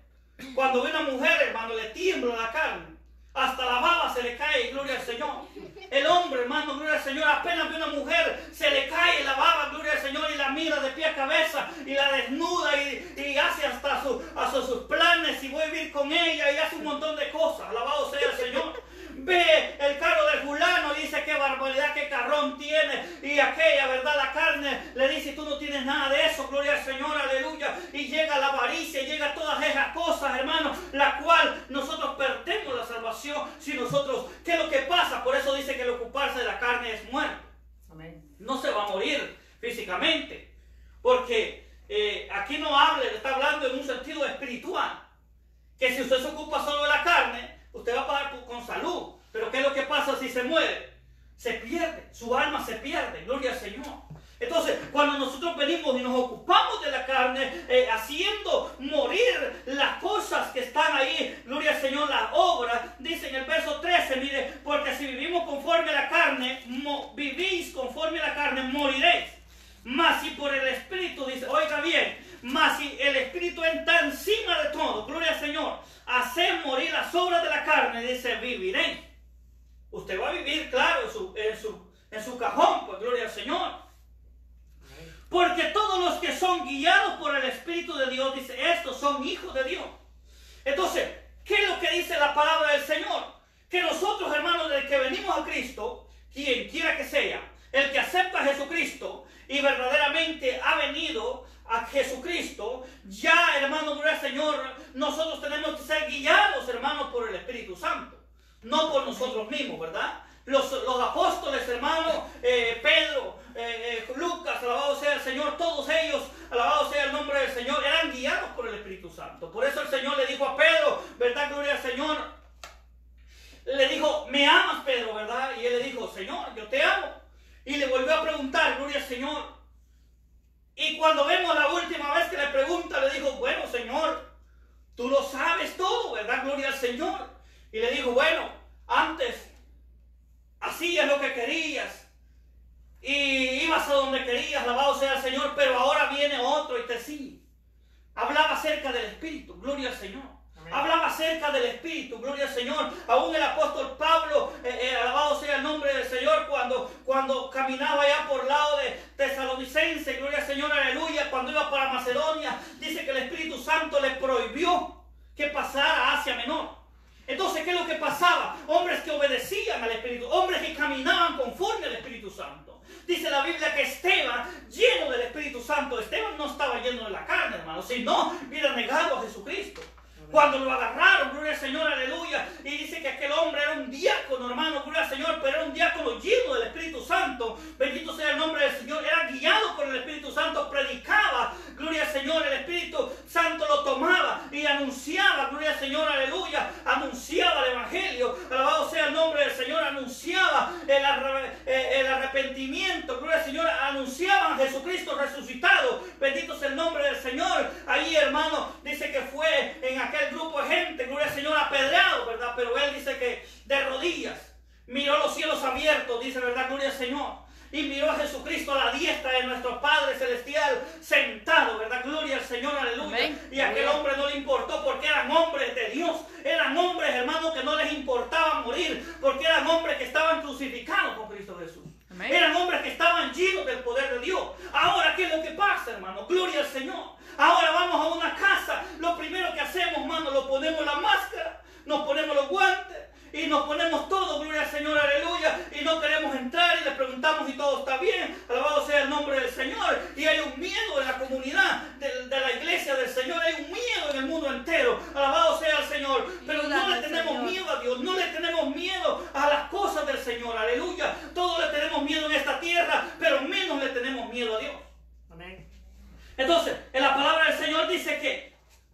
Cuando ve una mujer, hermano, le tiembla la carne, hasta la baba se le cae, gloria al Señor. El hombre, hermano, gloria al Señor, apenas ve una mujer, se le cae la baba, gloria al Señor, y la mira de pie a cabeza, y la desnuda, y hace hasta sus planes, y voy a vivir con ella, y hace un montón de cosas, alabado sea el Señor. Ve el carro del fulano y dice qué barbaridad, qué carrón tiene, y aquella, verdad, la carne le dice tú no tienes nada de eso, gloria al Señor, aleluya, y llega la avaricia, llega todas esas cosas, hermano, la cual nosotros perdemos la salvación si nosotros, ¿qué es lo que pasa? Por eso dice que el ocuparse de la carne es muerte. Amén. No se va a morir físicamente, porque aquí no está hablando en un sentido espiritual, que si usted se ocupa solo de la carne, usted va a pagar con salud. Pero ¿qué es lo que pasa si se muere? Se pierde, su alma se pierde, gloria al Señor. Entonces, cuando nosotros venimos y nos ocupamos de la carne, haciendo morir las cosas que están ahí, gloria al Señor, las obras, dice en el verso 13, mire, porque si vivimos conforme a la carne, vivís conforme a la carne, moriréis. Mas si por el Espíritu, dice, oiga bien, mas si el Espíritu está encima de todo, gloria al Señor, hacer morir las obras de la carne, dice, viviréis. Usted va a vivir, claro, en su cajón, pues gloria al Señor. Porque todos los que son guiados por el Espíritu de Dios, dice, estos son hijos de Dios. Entonces, ¿qué es lo que dice la palabra del Señor? Que nosotros, hermanos, desde que venimos a Cristo, quien quiera que sea, el que acepta a Jesucristo y verdaderamente ha venido a Jesucristo, ya, hermano, gloria al Señor, nosotros tenemos que ser guiados, hermanos, por el Espíritu Santo. No por nosotros mismos, ¿verdad? Los apóstoles, hermanos, Pedro, Lucas, alabado sea el Señor, todos ellos, alabado sea el nombre del Señor, eran guiados por el Espíritu Santo. Por eso el Señor le dijo a Pedro, ¿verdad? Gloria al Señor. Le dijo, ¿me amas, Pedro, verdad? Y él le dijo, Señor, yo te amo. Y le volvió a preguntar, gloria al Señor. Y cuando vemos la última vez que le pregunta, le dijo, bueno, Señor, tú lo sabes todo, ¿verdad? Gloria al Señor. Y le dijo, bueno, antes hacías lo que querías y ibas a donde querías, alabado sea el Señor, pero ahora viene otro y te sigue. Hablaba acerca del Espíritu, gloria al Señor. Amén. Hablaba acerca del Espíritu, gloria al Señor. Aún el apóstol Pablo, alabado sea el nombre del Señor, cuando caminaba allá por lado de Tesalonicense, gloria al Señor, aleluya, cuando iba para Macedonia, dice que el Espíritu Santo le prohibió que pasara a Asia Menor. Entonces, ¿qué es lo que pasaba? Hombres que obedecían al Espíritu, hombres que caminaban conforme al Espíritu Santo. Dice la Biblia que Esteban, lleno del Espíritu Santo, Esteban no estaba lleno de la carne, hermano, sino hubiera negado a Jesucristo. Cuando lo agarraron, gloria al Señor, aleluya, y dice que aquel hombre era un diácono, hermano, gloria al Señor, pero era un diácono lleno del Espíritu Santo, bendito sea el nombre del Señor, era guiado por el Espíritu Santo, predicaba, gloria al Señor, el Espíritu Santo lo tomaba y anunciaba, gloria al Señor, aleluya, anunciaba el Evangelio, alabado sea el nombre del Señor, anunciaba el arrepentimiento, gloria al Señor, anunciaban a Jesucristo resucitado, bendito sea el nombre del Señor. Ahí, hermano, dice que fue en aquel grupo de gente, gloria al Señor, apedreado, ¿verdad? Pero él dice que de rodillas miró los cielos abiertos, dice, ¿verdad? Gloria al Señor. Y miró a Jesucristo a la diestra de nuestro Padre Celestial sentado, ¿verdad? Gloria al Señor, aleluya. Amén. Y a aquel hombre no le importó porque eran hombres de Dios. Eran hombres, hermanos, que no les importaba morir porque eran hombres que estaban crucificados con Cristo Jesús. Amén. Eran hombres que estaban llenos del poder de Dios. Ahora, ¿qué es lo que pasa, hermano? Gloria al Señor. Ahora vamos a una casa. Lo primero que hacemos, hermano, lo ponemos la máscara, nos ponemos los guantes y nos ponemos todo, gloria al Señor, aleluya, y no queremos entrar y le preguntamos si todo está bien, alabado sea el nombre del Señor. Y hay un miedo en la comunidad de la iglesia del Señor, hay un miedo en el mundo entero, alabado sea el Señor, pero no le tenemos miedo a Dios, no le tenemos miedo a las cosas del Señor, aleluya. Todos le tenemos miedo en esta tierra, pero menos le tenemos miedo a Dios. Amén. Entonces, en la palabra del Señor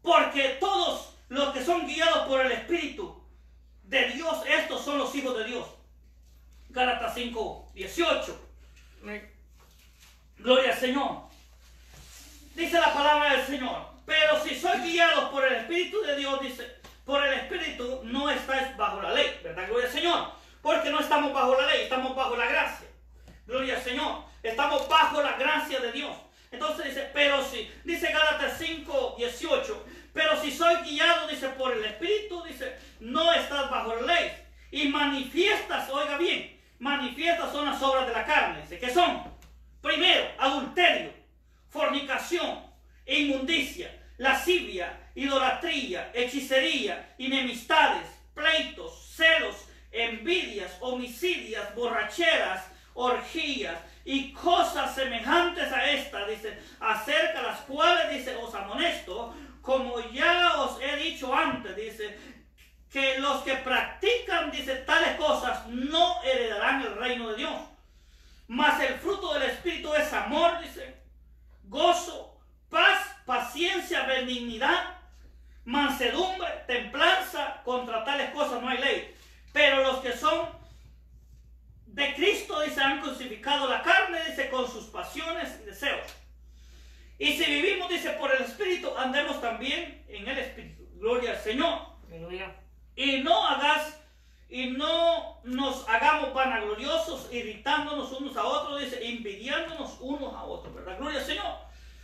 Porque todos los que son guiados por el Espíritu de Dios, estos son los hijos de Dios. Gálatas 5:18. Gloria al Señor. Dice la palabra del Señor: pero si sois guiados por el Espíritu de Dios, dice, por el Espíritu no estáis bajo la ley, ¿verdad? Gloria al Señor. Porque no estamos bajo la ley, estamos bajo la gracia. Gloria al Señor. Estamos bajo la gracia de Dios. Entonces dice, pero si, dice Gálatas 5:18, pero si sois guiados, dice, por el Espíritu, dice, no estás bajo la ley. Y manifiestas, oiga bien, manifiestas son las obras de la carne. Dice, ¿qué son? Primero, adulterio, fornicación, inmundicia, lascivia, idolatría, hechicería, enemistades, pleitos, celos, envidias, homicidias, borracheras, orgías y cosas semejantes a esta, dice, acerca de las cuales, dice, os amonesto, como ya os he dicho antes, dice, que los que practican, dice, tales cosas no heredarán el reino de Dios. Mas el fruto del Espíritu es amor, dice, gozo, paz, paciencia, benignidad, mansedumbre, templanza. Contra tales cosas no hay ley. Pero los que son de Cristo, dice, han crucificado la carne, dice, con sus pasiones y deseos. Y si vivimos, dice, por el Espíritu, andemos también en el Espíritu. Gloria al Señor. Aleluya. Y no nos hagamos vanagloriosos, irritándonos unos a otros, dice, envidiándonos unos a otros, ¿verdad? Gloria al Señor.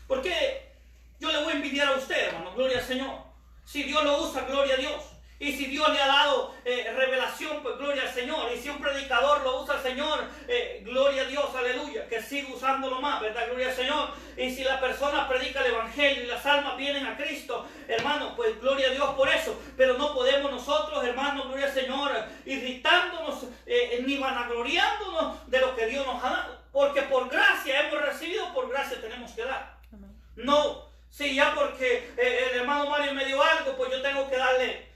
Porque yo le voy a envidiar a usted, hermano, gloria al Señor. Si Dios lo usa, gloria a Dios. Y si Dios le ha dado revelación, pues gloria al Señor. Y si un predicador lo usa al Señor, gloria a Dios, aleluya. Que siga usándolo más, ¿verdad? Gloria al Señor. Y si la persona predica el Evangelio y las almas vienen a Cristo, hermano, pues gloria a Dios por eso. Pero no podemos nosotros, hermano, gloria al Señor, irritándonos ni vanagloriándonos de lo que Dios nos ha dado. Porque por gracia hemos recibido, por gracia tenemos que dar. Amén. No, si ya porque el hermano Mario me dio algo, pues yo tengo que darle.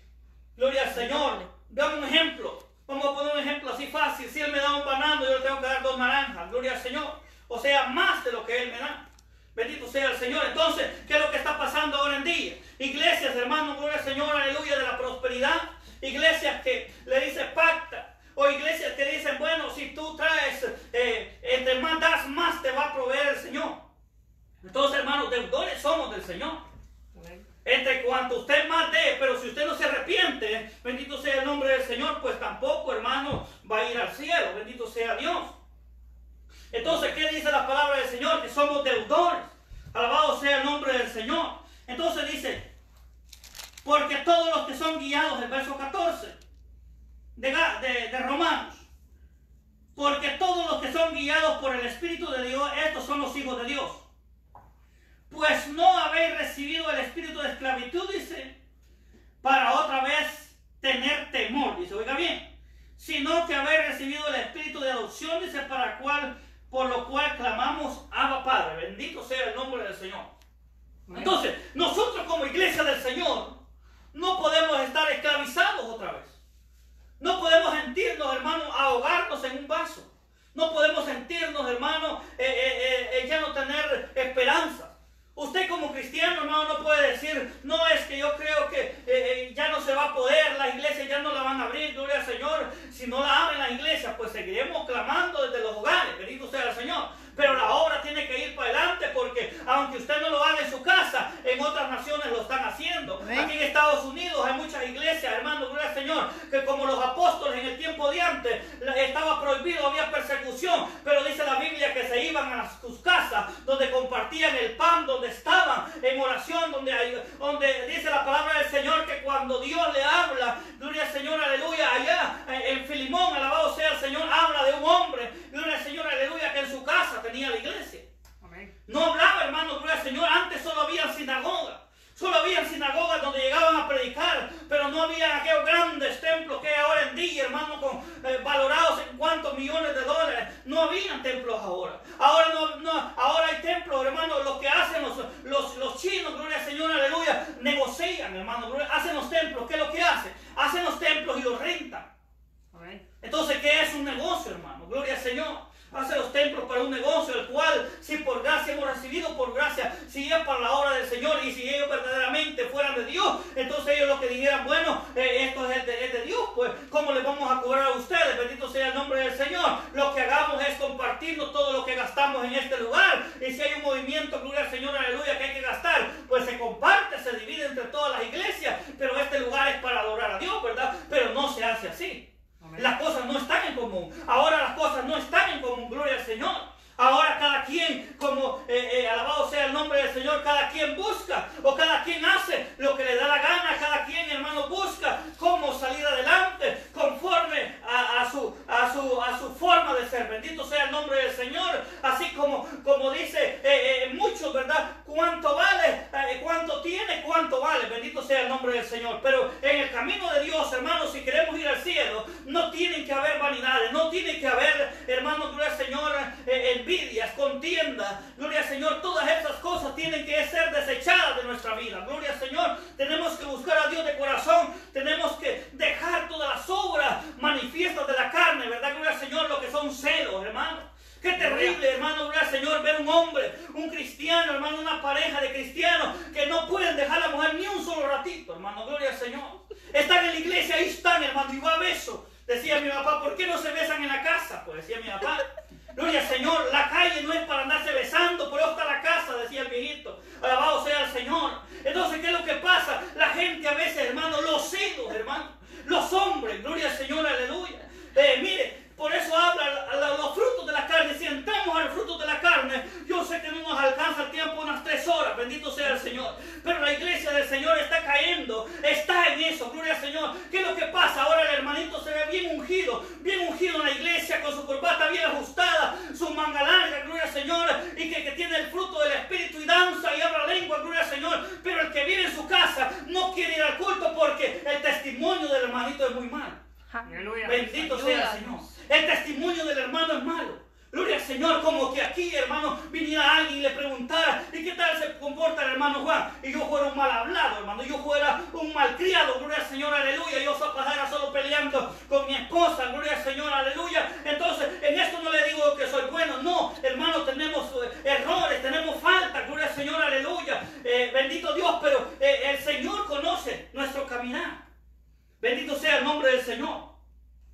Gloria al Señor. Dame un ejemplo. Vamos a poner un ejemplo así fácil. Si Él me da un banano, yo le tengo que dar 2 naranjas. Gloria al Señor. O sea, más de lo que Él me da. Bendito sea el Señor. Entonces, ¿qué es lo que está pasando ahora en día? Iglesias, hermanos, gloria al Señor, aleluya, de la prosperidad. Iglesias que le dicen pacta. O iglesias que dicen, bueno, si tú traes, entre más das, más te va a proveer el Señor. Entonces, hermanos, deudores somos del Señor. Entre cuanto usted más dé, pero si usted no se arrepiente, bendito sea el nombre del Señor, pues tampoco, hermano, va a ir al cielo. Bendito sea Dios. Entonces, ¿qué dice la palabra del Señor? Que somos deudores. Alabado sea el nombre del Señor. Entonces dice, porque todos los que son guiados, el verso 14 de Romanos, porque todos los que son guiados por el Espíritu de Dios, estos son los hijos de Dios. Pues no habéis recibido el espíritu de esclavitud, dice, para otra vez tener temor, dice, oiga bien, sino que habéis recibido el espíritu de adopción, dice, por lo cual clamamos, Abba Padre. Bendito sea el nombre del Señor. Entonces, nosotros como iglesia del Señor, no podemos estar esclavizados otra vez. No podemos sentirnos, hermanos, ahogarnos en un vaso. No podemos sentirnos, hermanos, ya no tener esperanza. Usted como cristiano, hermano, no puede decir, no, es que yo creo que ya no se va a poder, la iglesia ya no la van a abrir, gloria al Señor. Si no la abren la iglesia, pues seguiremos clamando desde los hogares, bendito sea el Señor. Pero la obra tiene que ir para adelante, porque aunque usted no lo haga en su casa, en otras naciones lo están haciendo. Amén. Aquí en Estados Unidos hay muchas iglesias, hermano, gloria al Señor, que como los apóstoles en el tiempo de antes, estaba prohibido, había persecución, pero dice la Biblia que se iban a sus casas, donde compartían el pan, donde estaban en oración, donde dice la palabra del Señor que cuando Dios le habla, gloria al Señor, aleluya, allá en Filimón, alabado sea el Señor, habla de un hombre, gloria al Señor, aleluya, que en su casa tenía la iglesia. Amén. No hablaba, hermano, gloria al Señor. Antes solo había sinagogas. Solo había sinagogas donde llegaban a predicar, pero no había aquellos grandes templos que hay ahora en día, hermano, valorados en cuántos millones de dólares. No habían templos ahora. Ahora hay templos, hermano. Lo que hacen los chinos, gloria al Señor, aleluya, negocian, hermano, hacen los templos. ¿Qué es lo que hacen? Hacen los templos y los rentan. Amén. Entonces, ¿qué es un negocio, hermano? Gloria al Señor. Hace los templos para un negocio, el cual, si por gracia hemos recibido, por gracia, si es para la obra del Señor, y si ellos verdaderamente fueran dijeran, bueno, esto es de Dios, pues, ¿cómo les vamos a cobrar a ustedes? Bendito sea el nombre del Señor. Lo que hagamos es compartirnos todo lo que gastamos en este lugar. Y si hay un movimiento, gloria al Señor, aleluya, que hay que gastar, pues se comparte, se divide entre todas las iglesias. Pero este lugar es para adorar a Dios, ¿verdad? Pero no se hace así. Las cosas no están en común. Ahora las cosas no están en común, gloria al Señor. Ahora cada quien, como alabado sea el nombre del Señor, cada quien busca o cada quien hace lo que le da la gana. Cada quien, hermano, busca cómo salir adelante conforme a su forma de ser. Bendito sea el nombre del Señor. Así como dice muchos, ¿verdad? ¿Cuánto vale? ¿Cuánto tiene? ¿Cuánto vale? Bendito sea el nombre del Señor. Pero en el camino de Dios, hermanos, si queremos ir al cielo, no tienen que haber vanidades, no tiene que haber, hermanos, gloria al Señor, envidias, contiendas, gloria al Señor. Todas esas cosas tienen que ser desechadas de nuestra vida. Gloria al Señor. Tenemos que buscar a Dios de corazón. Tenemos que dejar todas las obras manifiestas de la carne, ¿verdad? Gloria al Señor, lo que son celos, hermano. Qué terrible, hermano, gloria al Señor, ver un hombre, un cristiano, hermano, una pareja de cristianos que no pueden dejar a la mujer ni un solo ratito, hermano, gloria al Señor. Están en la iglesia, ahí están, hermano, y va a beso. Decía mi papá, ¿por qué no se besan en la casa? Pues decía mi papá. Gloria al Señor, la calle no es para andarse besando, por eso está la casa, decía el viejito. Alabado sea el Señor. Entonces, ¿qué es lo que pasa? La gente a veces, hermano, los celos, hermano, los hombres, gloria al Señor, aleluya. Mire, por eso habla los frutos de la carne. Si entramos al fruto de la carne, yo sé que no nos alcanza el tiempo unas 3 horas, bendito sea el Señor. Pero la iglesia del Señor está cayendo, está en eso, gloria al Señor. ¿Qué es lo que pasa? Ahora el hermanito se ve bien ungido en la iglesia, con su corbata bien ajustada, su manga larga, gloria al Señor, y que tiene el fruto del Espíritu y danza y habla lengua, gloria al Señor. Pero el que vive en su casa no quiere ir al culto porque el testimonio del hermanito es muy malo. Aleluya. Bendito sea el Señor. El testimonio del hermano es malo. Gloria al Señor, como que aquí, hermano, viniera alguien y le preguntara, ¿y qué tal se comporta el hermano Juan? Y yo fuera un mal hablado, hermano, yo fuera un malcriado, gloria al Señor, aleluya. Yo pasara solo peleando con mi esposa, gloria al Señor, aleluya. Entonces, en esto no le digo que soy bueno, no, hermano, tenemos errores, tenemos faltas, gloria al Señor, aleluya. Bendito Dios, pero el Señor conoce nuestro caminar. Bendito sea el nombre del Señor.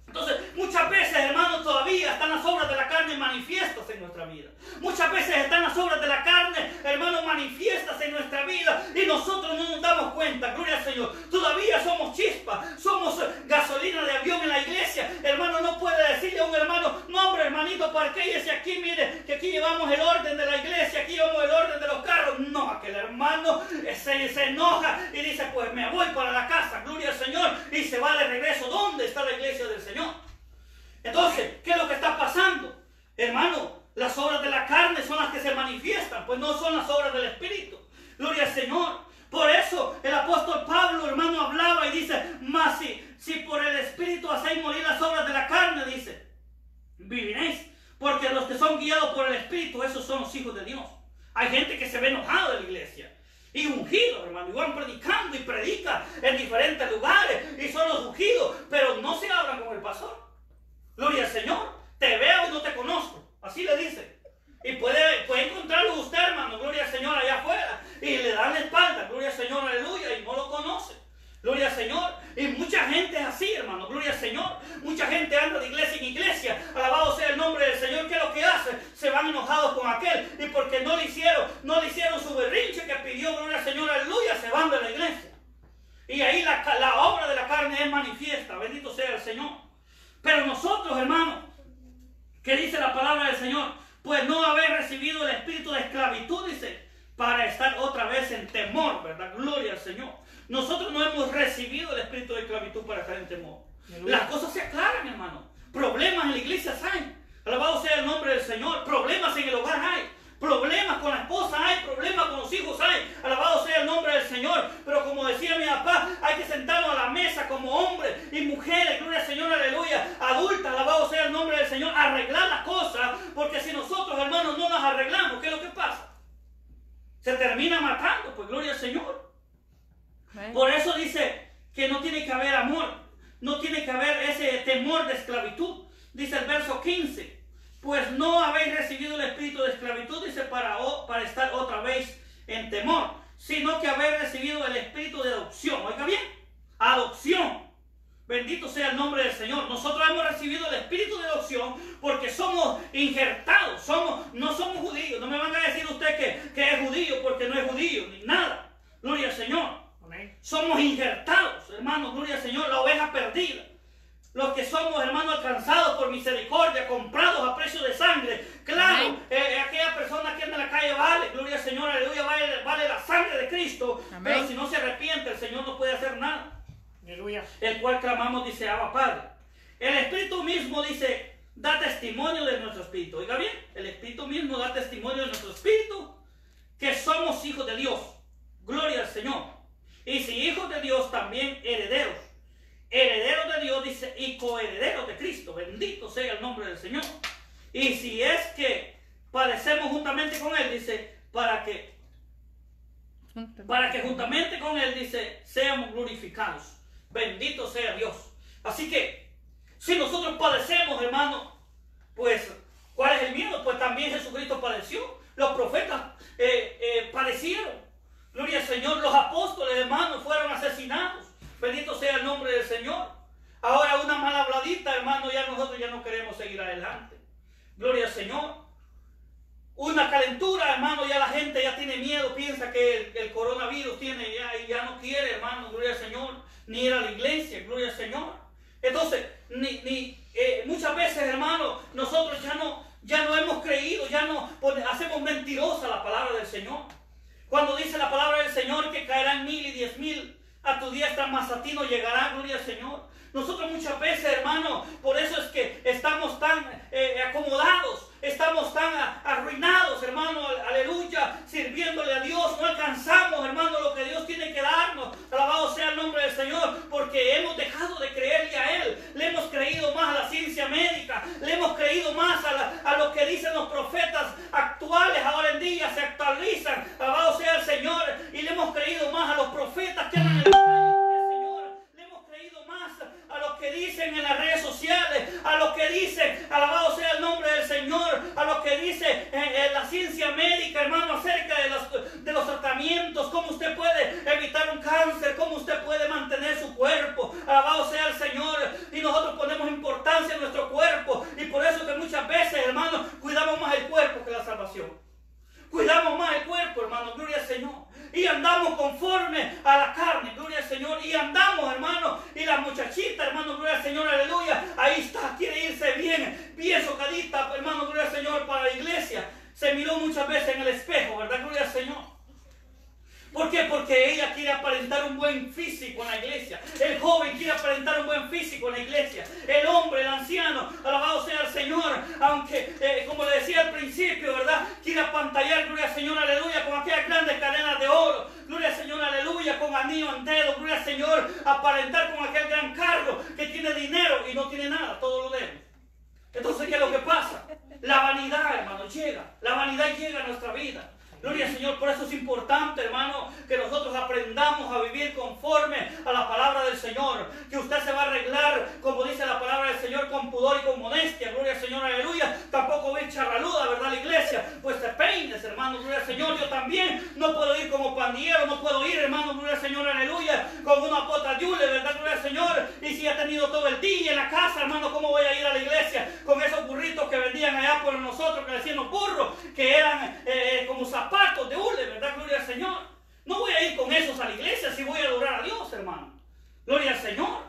Entonces, muchas veces, hermanos, todavía están las obras de la carne manifiestas en nuestra vida. Muchas veces están las obras de la carne, hermanos, manifiestas en nuestra vida y nosotros no nos damos cuenta, gloria al Señor. Todavía somos chispas, somos gasolina de avión en la iglesia. Hermano, no puede decirle a un hermano, no, hombre, hermanito, parquéese aquí, mire, que aquí llevamos el orden de la iglesia, aquí llevamos el orden de los carros. No, aquel hermano se enoja y dice, pues me voy para la casa, gloria al Señor, y se va de regreso. ¿Dónde está la iglesia del Señor? Entonces, ¿qué es lo que está pasando? Hermano, las obras de la carne son las que se manifiestan, pues no son las obras del Espíritu. Gloria al Señor. Por eso el apóstol Pablo, hermano, hablaba y dice, mas si por el Espíritu hacéis morir las obras de la carne, dice, viviréis. Porque los que son guiados por el Espíritu, esos son los hijos de Dios. Hay gente que se ve enojada de la iglesia y ungidos, hermano, y van predicando y predican en diferentes lugares y son los ungidos, pero no se hablan con el pastor. Gloria al Señor. Te veo y no te conozco, así le dice. Y puede encontrarlo usted, hermano, gloria al Señor, allá afuera, y le dan la espalda, gloria al Señor, aleluya, y no lo conoce. Gloria al Señor. Y mucha gente es así, hermano, gloria al Señor. Mucha gente anda de iglesia en iglesia, alabado sea el nombre del Señor. ¿Qué es lo que hace? Se van enojados con aquel, y porque no le hicieron su berrinche que pidió, gloria al Señor, aleluya, se van de la iglesia. Y ahí la obra de la carne es manifiesta, bendito sea el Señor. Pero nosotros, hermanos, ¿qué dice la palabra del Señor? Pues no haber recibido el espíritu de esclavitud, dice, para estar otra vez en temor, ¿verdad? Gloria al Señor. Nosotros no hemos recibido el espíritu de esclavitud para estar en temor. Las cosas se aclaran, hermano. Problemas en la iglesia hay. Alabado sea el nombre del Señor. Problemas en el hogar hay. Problemas con la esposa hay. Problemas con los hijos hay. Alabado sea el nombre del Señor. Pero como decía mi papá, hay que sentarnos a la mesa como hombres y mujeres. Gloria al Señor, aleluya. Adultas, alabado sea el nombre del Señor. Arreglar las cosas. Porque si nosotros, hermanos, no las arreglamos, ¿qué es lo que pasa? Se termina matando, pues gloria al Señor. Por eso dice que no tiene que haber amor, no tiene que haber ese temor de esclavitud. Dice el verso 15, pues no habéis recibido el espíritu de esclavitud, dice, para estar otra vez en temor, sino que habéis recibido el espíritu de adopción. Oiga bien, somos injertados, hermano, gloria al Señor, la oveja perdida. Los que somos, hermano, alcanzados por misericordia, comprados a precio de sangre. Claro, aquella persona que anda en la calle vale, gloria al Señor, aleluya, vale la sangre de Cristo. Amén. Pero si no se arrepiente, el Señor no puede hacer nada. Aleluya. El cual clamamos, dice, Abba Padre. El Espíritu mismo dice, da testimonio de nuestro espíritu. Oiga bien, el Espíritu mismo da testimonio de nuestro espíritu que somos hijos de Dios. Gloria al Señor. Y si hijos de Dios, también herederos. Herederos de Dios, dice, y coherederos de Cristo. Bendito sea el nombre del Señor. Y si es que padecemos juntamente con Él, dice, para que juntamente con Él, dice, seamos glorificados. Bendito sea Dios. Así que, si nosotros padecemos, hermano, pues, ¿cuál es el miedo? Pues también Jesucristo padeció. Los profetas padecieron. Gloria al Señor. Los apóstoles, hermanos, fueron asesinados. Bendito sea el nombre del Señor. Ahora una mala habladita, hermano, ya nosotros ya no queremos seguir adelante. Gloria al Señor. Una calentura, hermano, ya la gente ya tiene miedo, piensa que el coronavirus tiene ya no quiere, hermano, gloria al Señor, ni ir a la iglesia, gloria al Señor. Entonces, muchas veces, hermano, nosotros ya no hemos creído, ya no hacemos mentirosa la palabra del Señor. Cuando dice la palabra del Señor que caerán 1000 y 10,000 a tu diestra, mas a ti no llegará, gloria al Señor. Nosotros muchas veces, hermano, por eso es que estamos tan acomodados, estamos tan arruinados, hermano, aleluya, sirviéndole a Dios. No alcanzamos, hermano, lo que Dios tiene que darnos. Alabado sea el nombre del Señor, porque hemos dejado de creerle a Él. Le hemos creído más a la ciencia médica, le hemos creído más a lo que dicen los profetas actuales. Ahora en día se actualizan, alabado sea el Señor, y le hemos creído más a los profetas que andan en la calle. A los que dicen en las redes sociales, a los que dicen, alabado sea el nombre del Señor, a los que dice la ciencia médica, hermano, acerca de los tratamientos, cómo usted puede evitar un cáncer, cómo usted puede mantener su cuerpo, alabado sea el Señor, y nosotros ponemos importancia en nuestro cuerpo, y por eso que muchas veces, hermano, cuidamos más el cuerpo que la salvación. Cuidamos más el cuerpo, hermano, gloria al Señor. Y andamos conforme a la carne, gloria al Señor. Y andamos, hermano, y la muchachita, hermano, gloria al Señor, aleluya. Ahí está, quiere irse bien socadita, hermano, gloria al Señor, para la iglesia. Se miró muchas veces en el espejo, ¿verdad? Gloria al Señor. ¿Por qué? Porque ella quiere aparentar un buen físico en la iglesia. El joven quiere aparentar un buen físico en la iglesia. El hombre, el anciano, alabado sea el Señor, aunque, como le decía al principio, ¿verdad? Quiere apantallar, gloria al Señor, aleluya, con aquellas grandes cadenas de oro. Gloria al Señor, aleluya, con anillo en dedo, gloria al Señor, aparentar con aquel gran carro que tiene dinero y no tiene nada, todo lo debe. Entonces, ¿qué es lo que pasa? La vanidad, hermano, llega. La vanidad llega a nuestra vida. Gloria al Señor, por eso es importante, hermano, que nosotros aprendamos a vivir conforme a la palabra del Señor. Que usted se va a arreglar, como dice la palabra del Señor, con pudor y con modestia. Gloria al Señor, aleluya. Tampoco va a ir charraluda, ¿verdad? La iglesia, pues te peines, hermano, gloria al Señor. Yo también no puedo ir como pandillero, no puedo ir, hermano, gloria al Señor, aleluya, con una bota de hule, ¿verdad? Gloria al Señor. Y si he tenido todo el día en la casa, hermano, ¿cómo voy a ir a la iglesia con esos burritos que vendían allá por nosotros, que decían los burros, que eran como zapatos de hule, ¿verdad? Gloria al Señor. No voy a ir con esos a la iglesia si voy a adorar a Dios, hermano. Gloria al Señor.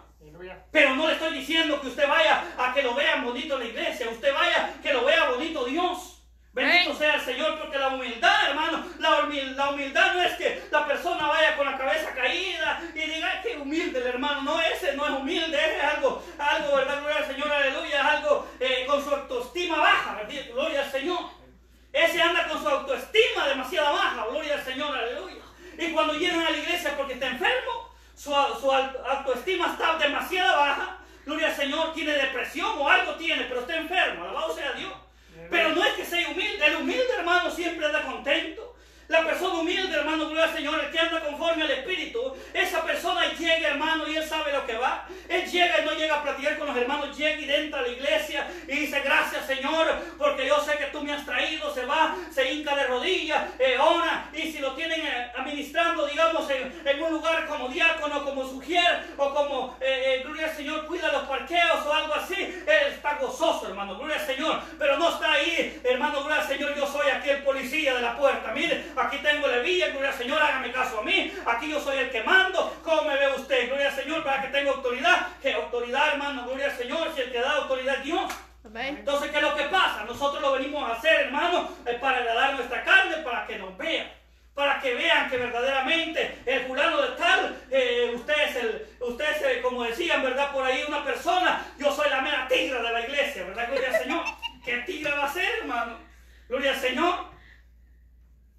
Pero no le estoy diciendo que usted vaya a que lo vean bonito en la iglesia. Usted vaya que lo vea bonito Dios. Bendito sea el Señor, porque la humildad, hermano, la humildad no es que la persona vaya con la cabeza caída y diga, ay, qué humilde el hermano. No, ese no es humilde, ese es algo, ¿verdad? Gloria al Señor, aleluya, es algo con su autoestima baja, ¿verdad? Gloria al Señor. Ese anda con su autoestima demasiado baja, gloria al Señor, aleluya. Y cuando llegan a la iglesia porque está enfermo, su autoestima está demasiado baja, gloria al Señor, tiene depresión o algo tiene, pero está enfermo, alabado sea Dios. Pero no es que sea humilde, el humilde, hermano, siempre anda contento. La persona humilde, hermano, gloria al Señor, el que anda conforme al Espíritu, esa persona llega, hermano, y él sabe lo que va. Él llega y no llega a platicar con los hermanos, llega y entra a la iglesia y dice, gracias, Señor, porque yo sé que tú me has traído. Se va, se hinca de rodillas, ora, y si lo tienen administrando, digamos, en un lugar como diácono, como sugier, o como, gloria al Señor, cuida los parqueos o algo así, él está gozoso, hermano, gloria al Señor, pero no está ahí, hermano, gloria al Señor, yo soy aquí el policía de la puerta, mire, aquí tengo la villa, gloria al Señor, hágame caso a mí, aquí yo soy el que mando. ¿Cómo me ve usted? Gloria al Señor, para que tenga autoridad. ¿Qué autoridad, hermano? Gloria al Señor, si el que da autoridad es Dios. Amén. Entonces, ¿qué es lo que pasa? Nosotros lo venimos a hacer, hermano, para agradar nuestra carne, para que nos vean. Para que vean que verdaderamente el fulano de tal, usted es, como decían, ¿verdad? Por ahí una persona, yo soy la mera tigra de la iglesia, ¿verdad? Gloria al Señor. ¿Qué tigra va a ser, hermano? Gloria al Señor.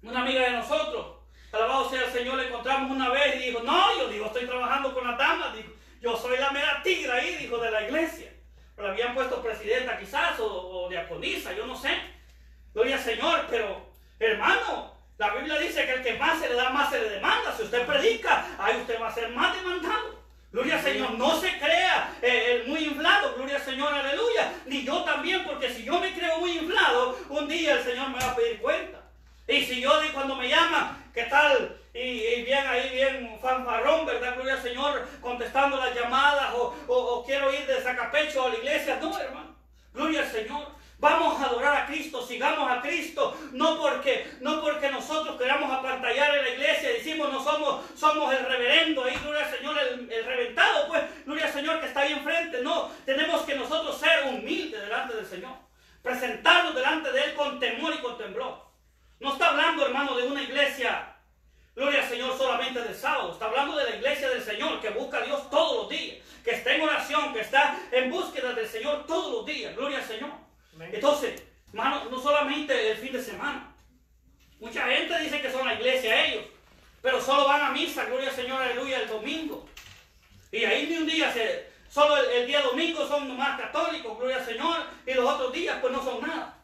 Una amiga de nosotros, alabado sea el Señor, le encontramos una vez y dijo, no, yo digo, estoy trabajando con las damas, dijo, yo soy la mera tigra ahí, dijo, de la iglesia. Pero le habían puesto presidenta quizás, o diaconisa, yo no sé. Gloria al Señor, pero, hermano, la Biblia dice que el que más se le da, más se le demanda. Si usted predica, ahí usted va a ser más demandado. Gloria al Señor, no se crea muy inflado, gloria al Señor, aleluya. Ni yo también, porque si yo me creo muy inflado, un día el Señor me va a pedir cuenta. Y si yo cuando me llaman, ¿qué tal? Y bien ahí, bien fanfarrón, ¿verdad? Gloria al Señor, contestando las llamadas, o quiero ir de sacapecho a la iglesia. No, hermano, gloria al Señor. Vamos a adorar a Cristo, sigamos a Cristo, no porque nosotros queramos apantallar en la iglesia, decimos no somos el reverendo, ahí gloria al Señor, el reventado, pues, gloria al Señor que está ahí enfrente. No, tenemos que nosotros ser humildes delante del Señor, presentarnos delante de Él con temor y con temblor. No está hablando, hermano, de una iglesia, gloria al Señor, solamente del sábado, está hablando de la iglesia del Señor, que busca a Dios todos los días, que está en oración, que está en búsqueda del Señor todos los días, gloria al Señor. Entonces, hermano, no solamente el fin de semana. Mucha gente dice que son la iglesia ellos, pero solo van a misa, gloria al Señor, aleluya, el domingo. Y ahí ni un día, solo el día domingo son nomás católicos, gloria al Señor, y los otros días pues no son nada.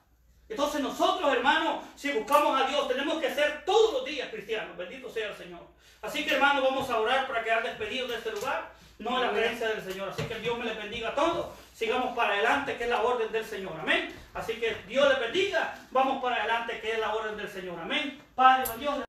Entonces nosotros, hermanos, si buscamos a Dios, tenemos que ser todos los días cristianos, bendito sea el Señor. Así que, hermanos, vamos a orar para quedar despedidos de este lugar, no la presencia del Señor. Así que Dios me les bendiga a todos. Sigamos para adelante, que es la orden del Señor. Amén. Así que Dios les bendiga. Vamos para adelante, que es la orden del Señor. Amén. Padre, Dios.